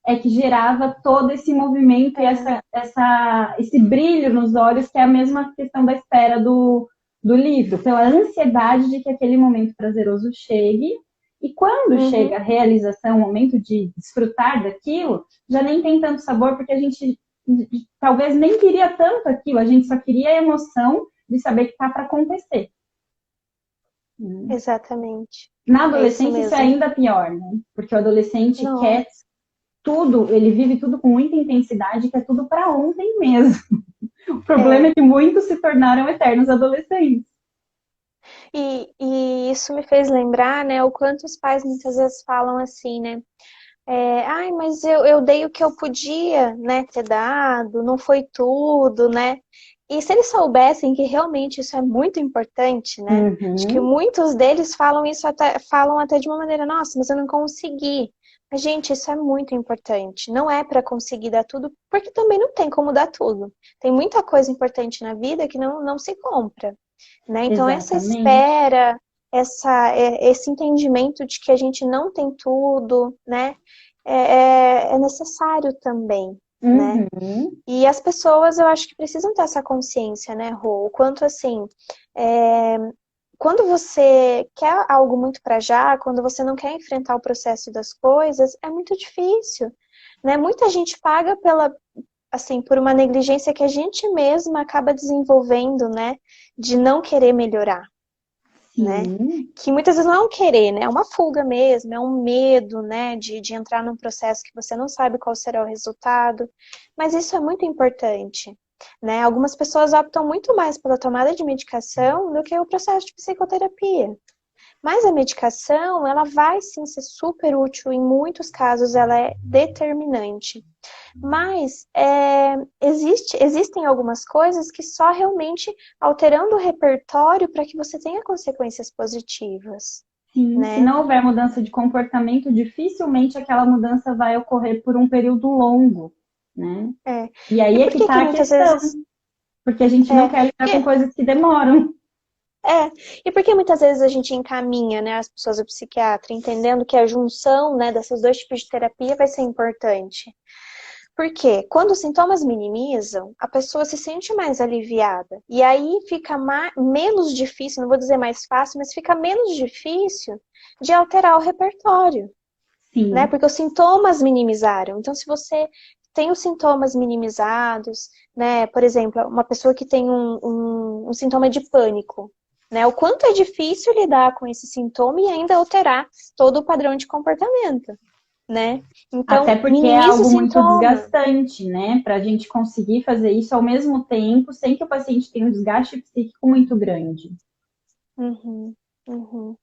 é que gerava todo esse movimento e esse brilho nos olhos, que é a mesma questão da espera do livro, pela ansiedade de que aquele momento prazeroso chegue. E quando chega a realização, o momento de desfrutar daquilo, já nem tem tanto sabor, porque a gente talvez nem queria tanto aquilo, a gente só queria a emoção de saber que está para acontecer. Exatamente. Na É isso adolescência isso é mesmo. ainda pior, né? Porque o adolescente quer Nossa. tudo, ele vive tudo com muita intensidade, quer tudo para ontem mesmo. O problema É. é que muitos se tornaram eternos adolescentes. E isso me fez lembrar, né, o quanto os pais muitas vezes falam assim, né? Ai, mas eu dei o que eu podia, né, ter dado, não foi tudo, né? E se eles soubessem que realmente isso é muito importante, né? Acho que Uhum. muitos deles falam até de uma maneira, nossa, mas eu não consegui. Mas, gente, isso é muito importante. Não é para conseguir dar tudo, porque também não tem como dar tudo. Tem muita coisa importante na vida que não se compra, né? Então, essa Exatamente. espera, esse entendimento de que a gente não tem tudo, né? É necessário também, né? Uhum. E as pessoas, eu acho que precisam ter essa consciência, né, Rô? O quanto, assim, é, quando você quer algo muito para já, quando você não quer enfrentar o processo das coisas, é muito difícil, né? Muita gente paga assim, por uma negligência que a gente mesma acaba desenvolvendo, né? De não querer melhorar, né? Sim, Que muitas vezes não é um querer, né? É uma fuga mesmo, é um medo, né? De entrar num processo que você não sabe qual será o resultado. Mas isso é muito importante, né? Algumas pessoas optam muito mais pela tomada de medicação do que o processo de psicoterapia. Mas a medicação, ela vai sim ser super útil, em muitos casos ela é determinante. Mas existem algumas coisas que só realmente alterando o repertório para que você tenha consequências positivas, sim. Se né? não houver mudança de comportamento, dificilmente aquela mudança vai ocorrer por um período longo, né? É. E E aí é por que que que está a muitas questão, vezes... porque a gente não É, quer lidar com porque, coisas que demoram. é, e por que muitas vezes a gente encaminha, né, as pessoas ao psiquiatra, entendendo que a junção, né, desses dois tipos de terapia vai ser importante? Porque quando os sintomas minimizam, a pessoa se sente mais aliviada. E aí fica menos difícil, não vou dizer mais fácil, mas fica menos difícil de alterar o repertório, né? Sim, Porque os sintomas minimizaram. Então, se você tem os sintomas minimizados, né? Por exemplo, uma pessoa que tem um sintoma de pânico, né? O quanto é difícil lidar com esse sintoma e ainda alterar todo o padrão de comportamento, né? Até Então, porque é minimiza o algo muito sintoma. desgastante, né? Para a gente conseguir fazer isso ao mesmo tempo, sem que o paciente tenha um desgaste psíquico muito grande. Uhum, uhum.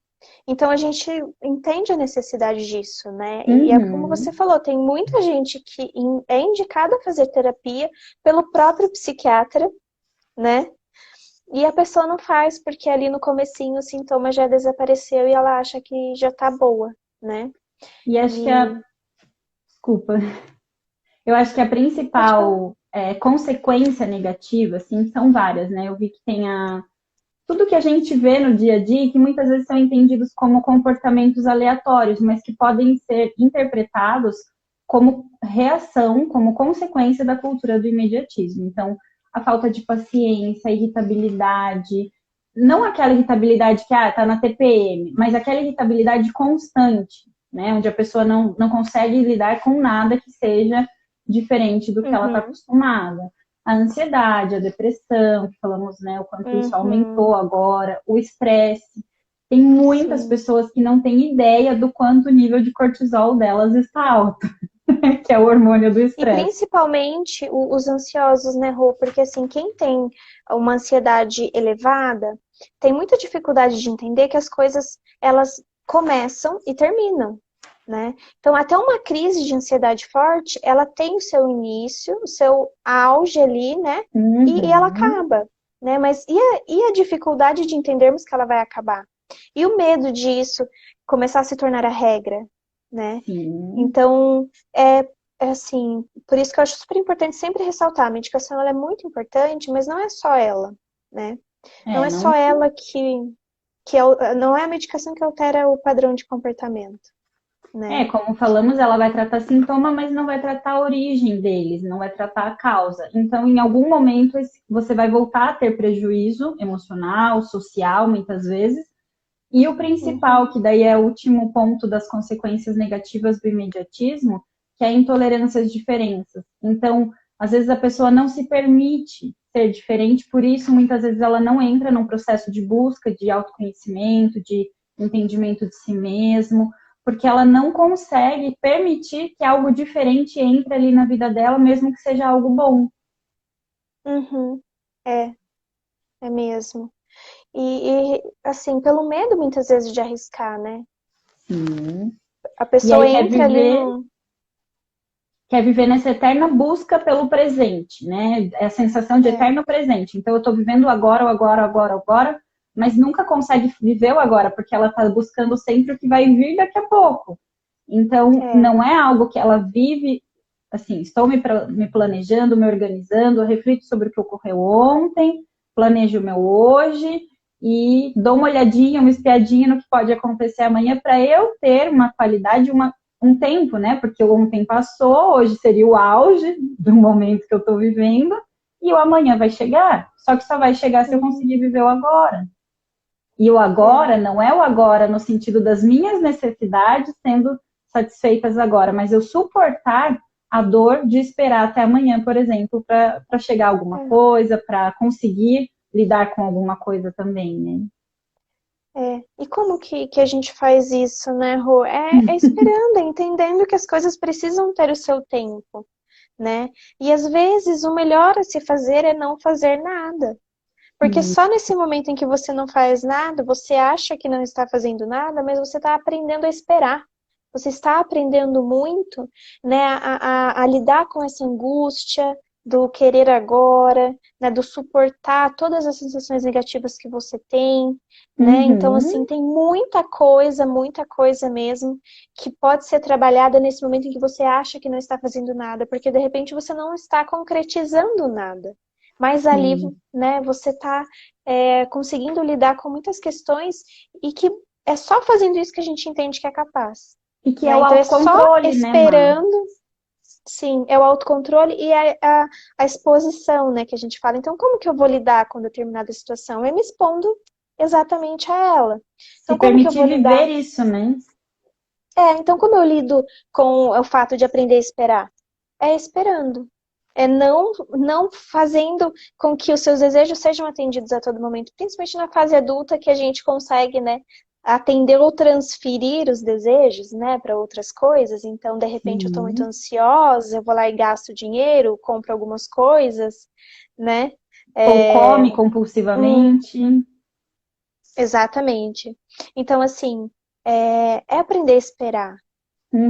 Então a gente entende a necessidade disso, né? E é como você Uhum. falou, tem muita gente que é indicada a fazer terapia pelo próprio psiquiatra, né? E a pessoa não faz porque ali no comecinho o sintoma já desapareceu e ela acha que já tá boa, né? E acho que E desculpa, eu acho que a pode falar. principal consequência negativa, assim, são várias, né? Eu vi que tem tudo que a gente vê no dia a dia, que muitas vezes são entendidos como comportamentos aleatórios, mas que podem ser interpretados como reação, como consequência da cultura do imediatismo. Então, a falta de paciência, a irritabilidade, não aquela irritabilidade que tá na TPM, mas aquela irritabilidade constante, né? Onde a pessoa não consegue lidar com nada que seja diferente do que ela está Uhum, acostumada. A ansiedade, a depressão, que falamos, né, o quanto isso uhum, aumentou agora, o estresse. Tem muitas sim. pessoas que não têm ideia do quanto o nível de cortisol delas está alto, que é o hormônio do E estresse. principalmente os ansiosos, né, Rô? Porque assim, quem tem uma ansiedade elevada tem muita dificuldade de entender que as coisas elas começam e terminam, né? Então, até uma crise de ansiedade forte, ela tem o seu início, o seu auge ali, né? E ela Uhum, acaba, né? Mas e a dificuldade de entendermos que ela vai acabar? E o medo disso começar a se tornar a regra, né? sim. Então, é assim, por isso que eu acho super importante sempre ressaltar, a medicação ela é muito importante, mas não é só ela, né? Não é só Não, ela não é a medicação que altera o padrão de comportamento, né? como falamos, ela vai tratar sintoma, mas não vai tratar a origem deles, não vai tratar a causa. Então, em algum momento, você vai voltar a ter prejuízo emocional, social, muitas vezes. E o principal, Uhum, que daí é o último ponto das consequências negativas do imediatismo, que é a intolerância às diferenças. Então, às vezes a pessoa não se permite ser diferente, por isso muitas vezes ela não entra num processo de busca, de autoconhecimento, de entendimento de si mesmo, porque ela não consegue permitir que algo diferente entre ali na vida dela, mesmo que seja algo bom. uhum, é, é mesmo. Assim, pelo medo muitas vezes de arriscar, né? Sim. A E pessoa aí entra ali no. quer viver nessa eterna busca pelo presente, né? É a sensação de É, eterno presente. Então, eu estou vivendo o agora, o agora, o agora, o agora, mas nunca consegue viver o agora, porque ela está buscando sempre o que vai vir daqui a pouco. Então, é, não é algo que ela vive assim, estou me planejando, me organizando, eu reflito sobre o que ocorreu ontem, planejo o meu hoje e dou uma olhadinha, uma espiadinha no que pode acontecer amanhã para eu ter uma qualidade, um tempo, né? Porque ontem passou, hoje seria o auge do momento que eu estou vivendo e o amanhã vai chegar. Só que só vai chegar se eu uhum, conseguir viver o agora. E o é. agora não é o agora no sentido das minhas necessidades sendo satisfeitas agora, mas eu suportar a dor de esperar até amanhã, por exemplo, para chegar alguma É. coisa, para conseguir lidar com alguma coisa também, né? É. E como que a gente faz isso, né, Rô? É esperando, é entendendo que as coisas precisam ter o seu tempo, né? E às vezes o melhor a se fazer é não fazer nada. Porque E, só nesse momento em que você não faz nada, você acha que não está fazendo nada, mas você está aprendendo a esperar. Você está aprendendo muito, né, a lidar com essa angústia do querer agora, né, do suportar todas as sensações negativas que você tem, né? Então, assim, uhum, tem muita coisa mesmo, que pode ser trabalhada nesse momento em que você acha que não está fazendo nada, porque de repente você não está concretizando nada. Mas ali, sim. né, você está conseguindo lidar com muitas questões e que é só fazendo isso que a gente entende que é capaz. E que é Né? o Então é só autocontrole, né, Má? esperando, sim, é o autocontrole e a exposição, né, que a gente fala. Então, como que eu vou lidar com determinada situação? É me expondo exatamente a ela. Se Então, como que eu permitir vou viver lidar? isso, né? Então como eu lido com o fato de aprender a esperar? é esperando. É não fazendo com que os seus desejos sejam atendidos a todo momento, principalmente na fase adulta que a gente consegue, né, atender ou transferir os desejos, né, para outras coisas. Então, de repente, eu estou muito Sim. ansiosa, eu vou lá e gasto dinheiro, compro algumas coisas, né? Ou É, come hum, compulsivamente. exatamente. Então, assim, é aprender a esperar,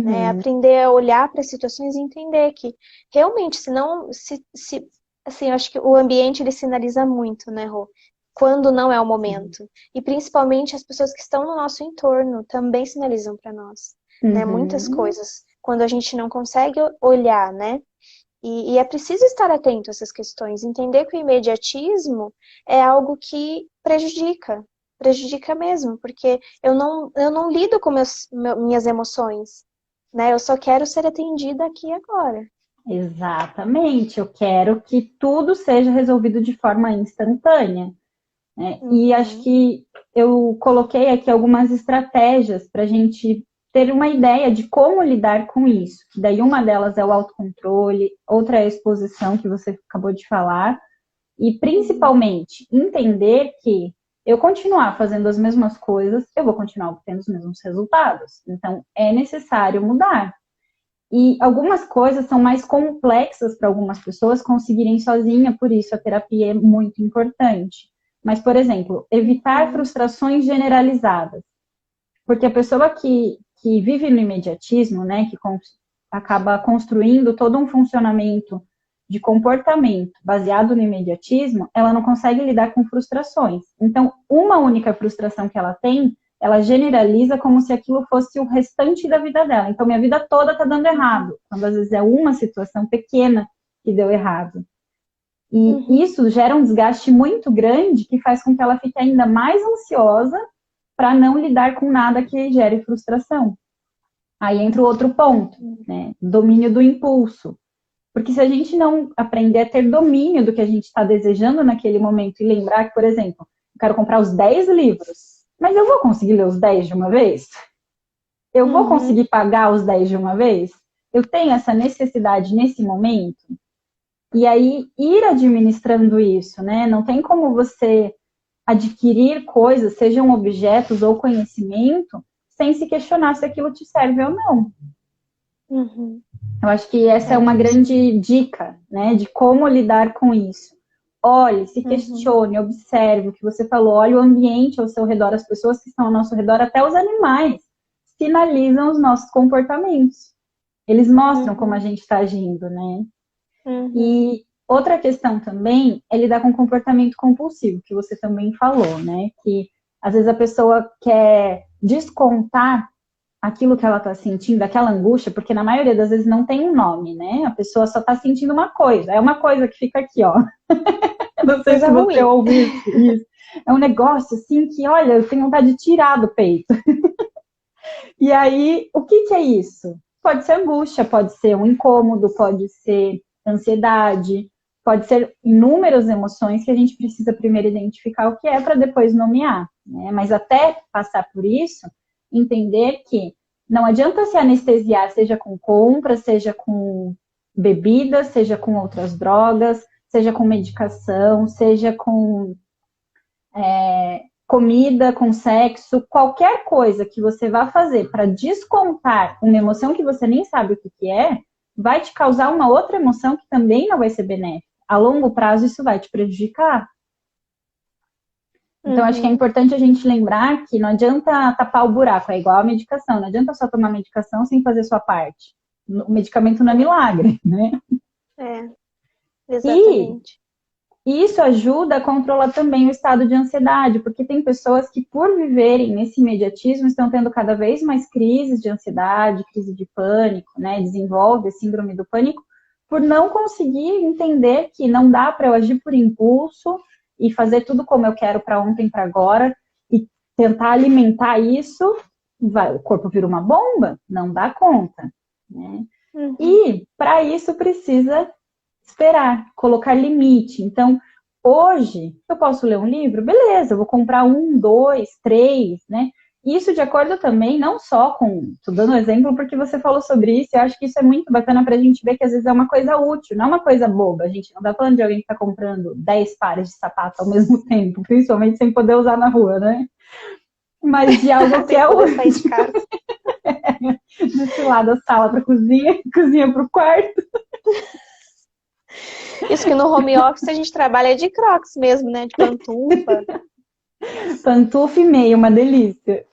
né? Uhum. Aprender a olhar para as situações e entender que realmente, se não, se assim, eu acho que o ambiente ele sinaliza muito, né, Rô? Quando não é o momento. E principalmente as pessoas que estão no nosso entorno também sinalizam para nós, né? Muitas Uhum. coisas. Quando a gente não consegue olhar, né? E é preciso estar atento a essas questões, entender que o imediatismo é algo que prejudica mesmo, porque eu não lido com minhas emoções, né? Eu só quero ser atendida aqui e agora. Exatamente. Eu quero que tudo seja resolvido de forma instantânea, né? E acho Uhum, que eu coloquei aqui algumas estratégias para a gente ter uma ideia de como lidar com isso. Que daí uma delas é o autocontrole, outra é a exposição que você acabou de falar, e uhum, principalmente entender que eu continuar fazendo as mesmas coisas, eu vou continuar obtendo os mesmos resultados. Então é necessário mudar. E algumas coisas são mais complexas para algumas pessoas conseguirem sozinha, por isso a terapia é muito importante. Mas, por exemplo, evitar uhum, frustrações generalizadas. Porque a pessoa que vive no imediatismo, né, que acaba construindo todo um funcionamento de comportamento baseado no imediatismo, ela não consegue lidar com frustrações. Então, uma única frustração que ela tem, ela generaliza como se aquilo fosse o restante da vida dela. Então, minha vida toda está dando uhum, errado, quando às vezes é uma situação pequena que deu errado. E uhum, isso gera um desgaste muito grande que faz com que ela fique ainda mais ansiosa para não lidar com nada que gere frustração. Aí entra o outro ponto, uhum, né? Domínio do impulso. Porque se a gente não aprender a ter domínio do que a gente está desejando naquele momento e lembrar que, por exemplo, eu quero comprar os 10 livros, mas eu vou conseguir ler os 10 de uma vez? Eu vou uhum, conseguir pagar os 10 de uma vez? Eu tenho essa necessidade nesse momento? E aí ir administrando isso, né? Não tem como você adquirir coisas, sejam objetos ou conhecimento, sem se questionar se aquilo te serve ou não. uhum. Eu acho que essa é uma Isso. grande dica, né, de como lidar com isso. Olhe, se Uhum, questione, observe o que você falou, olhe o ambiente ao seu redor, as pessoas que estão ao nosso redor, até os animais, sinalizam os nossos comportamentos. Eles mostram como a uhum, gente está agindo, né? uhum, E outra questão também é lidar com comportamento compulsivo, que você também falou, né? Que às vezes a pessoa quer descontar aquilo que ela está sentindo, aquela angústia, porque na maioria das vezes não tem um nome, né? A pessoa só está sentindo uma coisa, é uma coisa que fica aqui, ó. Eu não sei coisa se você ruim. ouve isso. É um negócio assim que, olha, eu tenho vontade de tirar do peito. E aí, o que é isso? Pode ser angústia, pode ser um incômodo, pode ser ansiedade, pode ser inúmeras emoções que a gente precisa primeiro identificar o que é para depois nomear. Né? Mas até passar por isso, entender que não adianta se anestesiar, seja com compra, seja com bebida, seja com outras drogas, seja com medicação, seja com comida, com sexo, qualquer coisa que você vá fazer para descontar uma emoção que você nem sabe o que é, vai te causar uma outra emoção que também não vai ser benéfica. A longo prazo, isso vai te prejudicar. Então, acho que é Uhum, importante a gente lembrar que não adianta tapar o buraco, é igual a medicação, não adianta só tomar medicação sem fazer sua parte. O medicamento não é milagre, né? é, E exatamente. E isso ajuda a controlar também o estado de ansiedade, porque tem pessoas que, por viverem nesse imediatismo, estão tendo cada vez mais crises de ansiedade, crise de pânico, né? Desenvolve a síndrome do pânico, por não conseguir entender que não dá para eu agir por impulso e fazer tudo como eu quero para ontem, para agora, e tentar alimentar isso, o corpo vira uma bomba, não dá conta, né? Uhum, E para isso precisa esperar, colocar limite. Então, hoje eu posso ler um livro, beleza, eu vou comprar um, dois, três, né? isso de acordo também, não só com, tô dando exemplo porque você falou sobre isso, eu acho que isso é muito bacana pra gente ver que às vezes é uma coisa útil, não é uma coisa boba. A gente não tá falando de alguém que tá comprando 10 pares de sapato ao mesmo tempo, principalmente sem poder usar na rua, né? Mas de algo que Sem é poder sair útil, de casa. desse lado da sala pra cozinha, cozinha pro quarto. Isso que no home office a gente trabalha de Crocs mesmo, né? De pantufa. Pantufa e meia, uma delícia.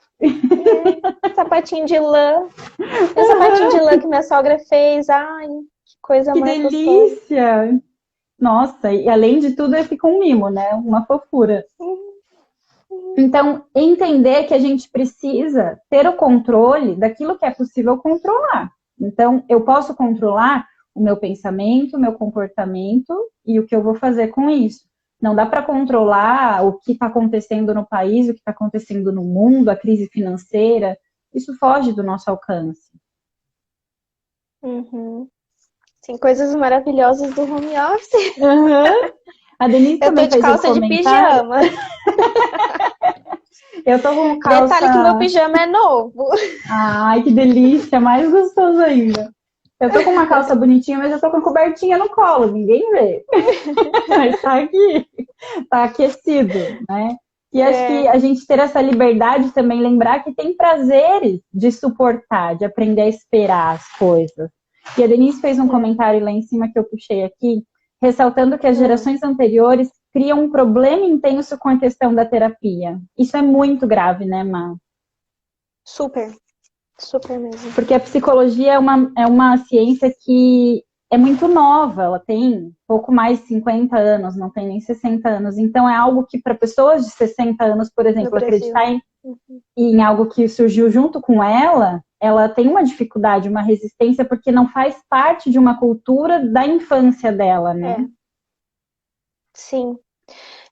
Sapatinho de lã. E o sapatinho de lã que minha sogra fez. Ai, que coisa Que mais gostosa. delícia! Nossa, e além de tudo, fica um mimo, né? Uma fofura. Então, entender que a gente precisa ter o controle daquilo que é possível controlar. Então, eu posso controlar o meu pensamento, o meu comportamento e o que eu vou fazer com isso. Não dá para controlar o que está acontecendo no país, o que está acontecendo no mundo, a crise financeira. Isso foge do nosso alcance. Uhum. Tem coisas maravilhosas do home office. Uhum. A Denise Eu tô também de fez um calça de comentário. pijama. Eu tô com Detalhe que meu calça. pijama é novo. Ai, que delícia, mais gostoso ainda. Eu tô com uma calça bonitinha, mas eu tô com a cobertinha no colo, ninguém vê. Mas tá aqui, tá aquecido, né? E acho que a gente ter essa liberdade também, lembrar que tem prazeres de suportar, de aprender a esperar as coisas. E a Denise fez um comentário lá em cima que eu puxei aqui, ressaltando que as gerações anteriores criam um problema intenso com a questão da terapia. Isso é muito grave, né, Má? Super, super mesmo. Porque a psicologia é uma ciência que é muito nova, ela tem pouco mais de 50 anos, não tem nem 60 anos. Então, é algo que, para pessoas de 60 anos, por exemplo, acreditar em algo que surgiu junto com ela tem uma dificuldade, uma resistência, porque não faz parte de uma cultura da infância dela, né? Sim.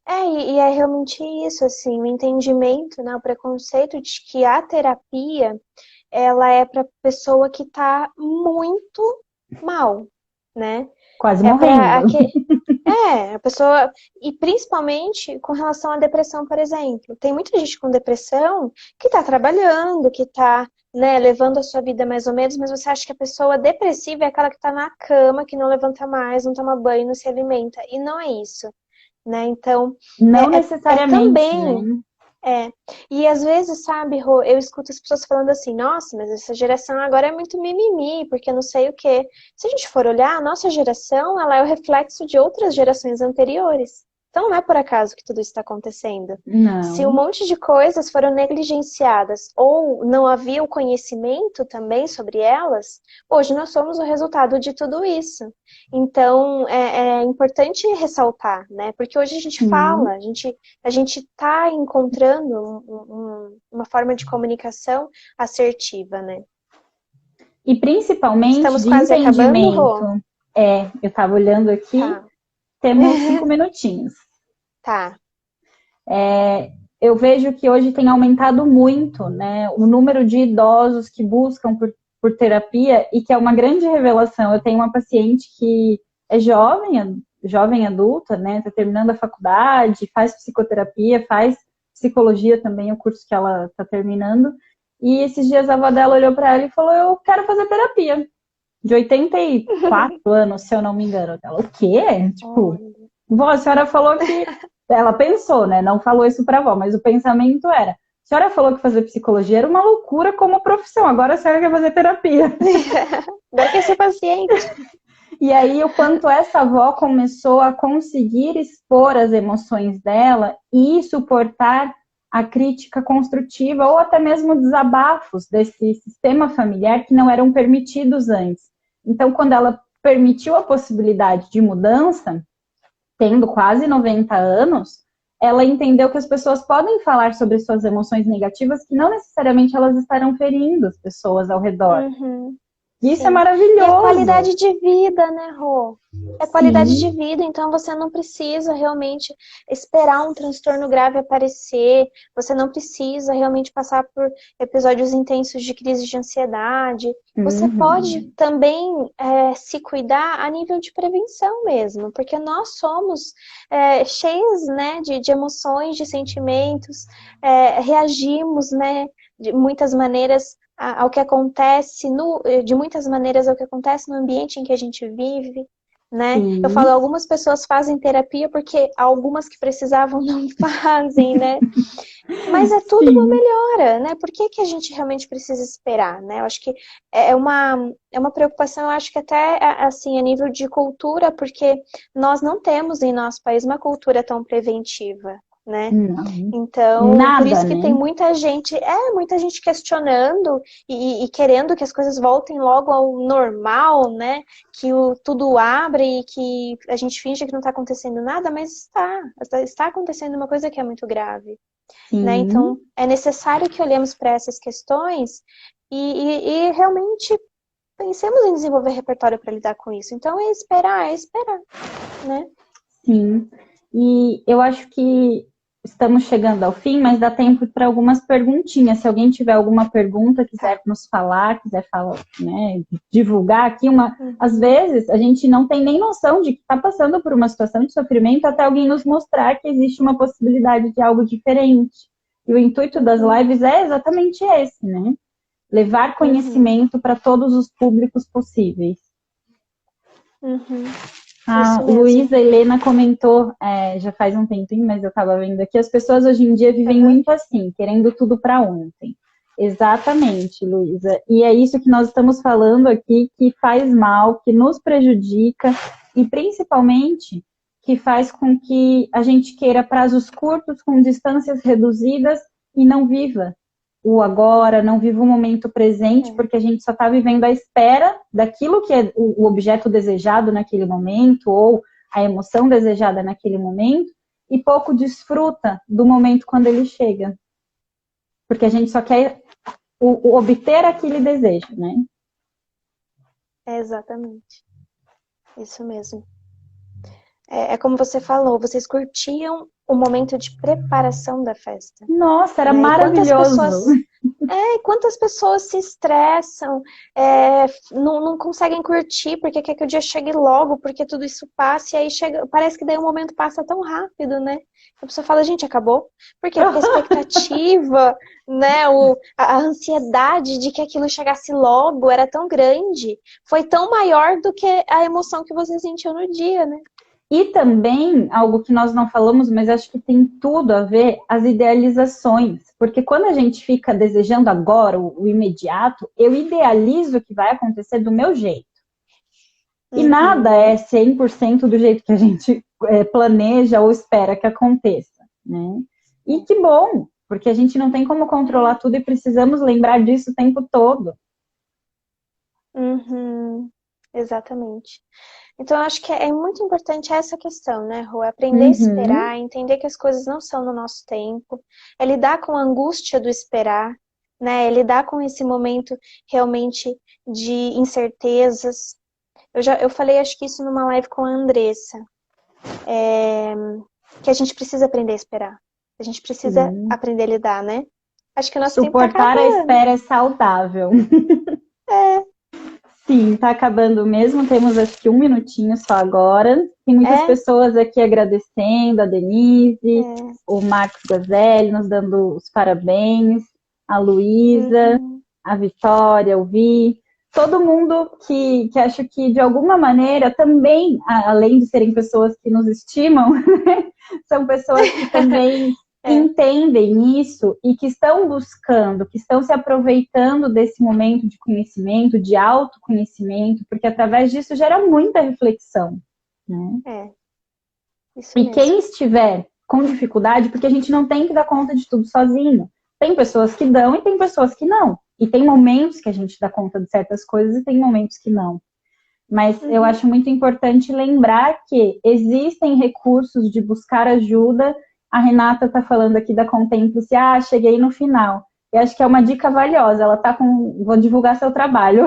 E é realmente isso, assim, o entendimento, né, o preconceito de que a terapia, ela é para pessoa que tá muito mal, né? Quase É para morrendo. a pessoa, e principalmente com relação à depressão, por exemplo. Tem muita gente com depressão que tá trabalhando, que tá, né, levando a sua vida mais ou menos, mas você acha que a pessoa depressiva é aquela que tá na cama, que não levanta mais, não toma banho, não se alimenta. E não é isso, né? Então, Não é necessariamente, também. né? E às vezes, sabe, Rô, eu escuto as pessoas falando assim, nossa, mas essa geração agora é muito mimimi, porque não sei o quê. Se a gente for olhar, a nossa geração, ela é o reflexo de outras gerações anteriores. Então não é por acaso que tudo isso está acontecendo. Se um Não. monte de coisas foram negligenciadas ou não havia o conhecimento também sobre elas, hoje nós somos o resultado de tudo isso. Então é importante ressaltar, né? Porque hoje a gente fala, a gente está encontrando uma forma de comunicação assertiva, né? E principalmente Estamos de quase acabando, Rô? entendimento. Eu estava olhando aqui, Tá, temos 5 minutinhos. tá. Eu vejo que hoje tem aumentado muito, né, o número de idosos que buscam por terapia e que é uma grande revelação. Eu tenho uma paciente que é jovem adulta, né, está terminando a faculdade, faz psicoterapia, faz psicologia também, o curso que ela está terminando. E esses dias a avó dela olhou para ela e falou: eu quero fazer terapia. De 84 anos, se eu não me engano. Ela, o quê? Tipo, vó, a senhora falou que. Ela pensou, né? Não falou isso pra avó, mas o pensamento era: a senhora falou que fazer psicologia era uma loucura como profissão, agora a senhora quer fazer terapia. Agora quer ser paciente. E aí, o quanto essa avó começou a conseguir expor as emoções dela e suportar a crítica construtiva ou até mesmo desabafos desse sistema familiar que não eram permitidos antes. Então, quando ela permitiu a possibilidade de mudança, tendo quase 90 anos, ela entendeu que as pessoas podem falar sobre suas emoções negativas, que não necessariamente elas estarão ferindo as pessoas ao redor. Isso é Sim. E é maravilhoso. qualidade de vida, né, Rô? É qualidade de Sim. vida, então você não precisa realmente esperar um transtorno grave aparecer, você não precisa realmente passar por episódios intensos de crise de ansiedade. Você pode também se cuidar a nível de prevenção mesmo, porque nós somos cheios, né, de emoções, de sentimentos, reagimos, né, de muitas maneiras ao que acontece de muitas maneiras ao que acontece no ambiente em que a gente vive, né? Eu falo, Sim, algumas pessoas fazem terapia porque algumas que precisavam não fazem, né? Mas é tudo uma sim. melhora, né? Por que que a gente realmente precisa esperar, né? Eu acho que é uma preocupação, eu acho que até, assim, a nível de cultura, porque nós não temos em nosso país uma cultura tão preventiva, né? Não. Então, por Nada, isso que tem né? muita gente questionando e querendo que as coisas voltem logo ao normal, né? Que tudo abra e que a gente finge que não está acontecendo nada, mas está acontecendo uma coisa que é muito grave, né? Então, Sim, é necessário que olhemos para essas questões e realmente pensemos em desenvolver repertório para lidar com isso. Então, é esperar, né? sim. E eu acho que estamos chegando ao fim, mas dá tempo para algumas perguntinhas. Se alguém tiver alguma pergunta, quiser Tá. nos falar, quiser falar, né, divulgar aqui às Uhum. vezes a gente não tem nem noção de que está passando por uma situação de sofrimento até alguém nos mostrar que existe uma possibilidade de algo diferente. E o intuito das Uhum. lives é exatamente esse, né? Levar Uhum. conhecimento para todos os públicos possíveis. Uhum. A Isso mesmo. Luísa Helena comentou, já faz um tempinho, mas eu estava vendo aqui, as pessoas hoje em dia vivem Uhum. muito assim, querendo tudo para ontem. Exatamente, Luísa. E é isso que nós estamos falando aqui, que faz mal, que nos prejudica e principalmente que faz com que a gente queira prazos curtos, com distâncias reduzidas e não viva o agora, não viva o momento presente, É. porque a gente só está vivendo à espera daquilo que é o objeto desejado naquele momento, ou a emoção desejada naquele momento, e pouco desfruta do momento quando ele chega. Porque a gente só quer obter aquele desejo, né? É exatamente. Isso mesmo. É como você falou, vocês curtiam o momento de preparação da festa, Nossa, era né? maravilhoso. Quantas pessoas se estressam, não conseguem curtir porque quer que o dia chegue logo, porque tudo isso passa, e aí chega, parece que daí o momento passa tão rápido, né? A pessoa fala, gente, acabou. Por quê? Porque a expectativa, né, a ansiedade de que aquilo chegasse logo era tão grande, foi tão maior do que a emoção que você sentiu no dia, né? E também, algo que nós não falamos, mas acho que tem tudo a ver, as idealizações. Porque quando a gente fica desejando agora o imediato, eu idealizo o que vai acontecer do meu jeito. E nada é Uhum. 100% do jeito que a gente planeja ou espera que aconteça, né? E que bom, porque a gente não tem como controlar tudo e precisamos lembrar disso o tempo todo. Uhum. Exatamente. Então, eu acho que é muito importante essa questão, né, Rô? Aprender a Uhum, esperar, entender que as coisas não são no nosso tempo, é lidar com a angústia do esperar, né? É lidar com esse momento realmente de incertezas. Eu falei, acho que isso numa live com a Andressa, que a gente precisa aprender a esperar. A gente precisa sim. aprender a lidar, né? Acho que o nosso tempo tá Suportar a acabando. espera é saudável. É, Sim, tá acabando mesmo. Temos acho que um minutinho só agora. Tem muitas é, pessoas aqui agradecendo, a Denise, é. o Marcos Gazelli nos dando os parabéns, a Luísa, Uhum. a Vitória, o Vi. Todo mundo que acho que de alguma maneira também, além de serem pessoas que nos estimam, são pessoas que também É. entendem isso e que estão buscando, que estão se aproveitando desse momento de conhecimento, de autoconhecimento, porque através disso gera muita reflexão, né? É, isso E mesmo. quem estiver com dificuldade, porque a gente não tem que dar conta de tudo sozinho. Tem pessoas que dão e tem pessoas que não. E tem momentos que a gente dá conta de certas coisas e tem momentos que não. Mas eu Uhum. acho muito importante lembrar que existem recursos de buscar ajuda. A Renata está falando aqui da Contemple-se, cheguei no final. Eu acho que é uma dica valiosa. Ela está com. Vou divulgar seu trabalho.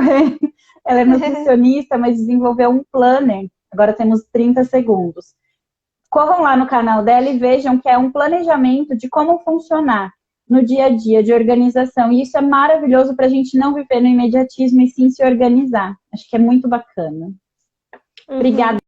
Ela é nutricionista, mas desenvolveu um planner. Agora temos 30 segundos. Corram lá no canal dela e vejam que é um planejamento de como funcionar no dia a dia de organização. E isso é maravilhoso para a gente não viver no imediatismo e sim se organizar. Acho que é muito bacana. Uhum. Obrigada.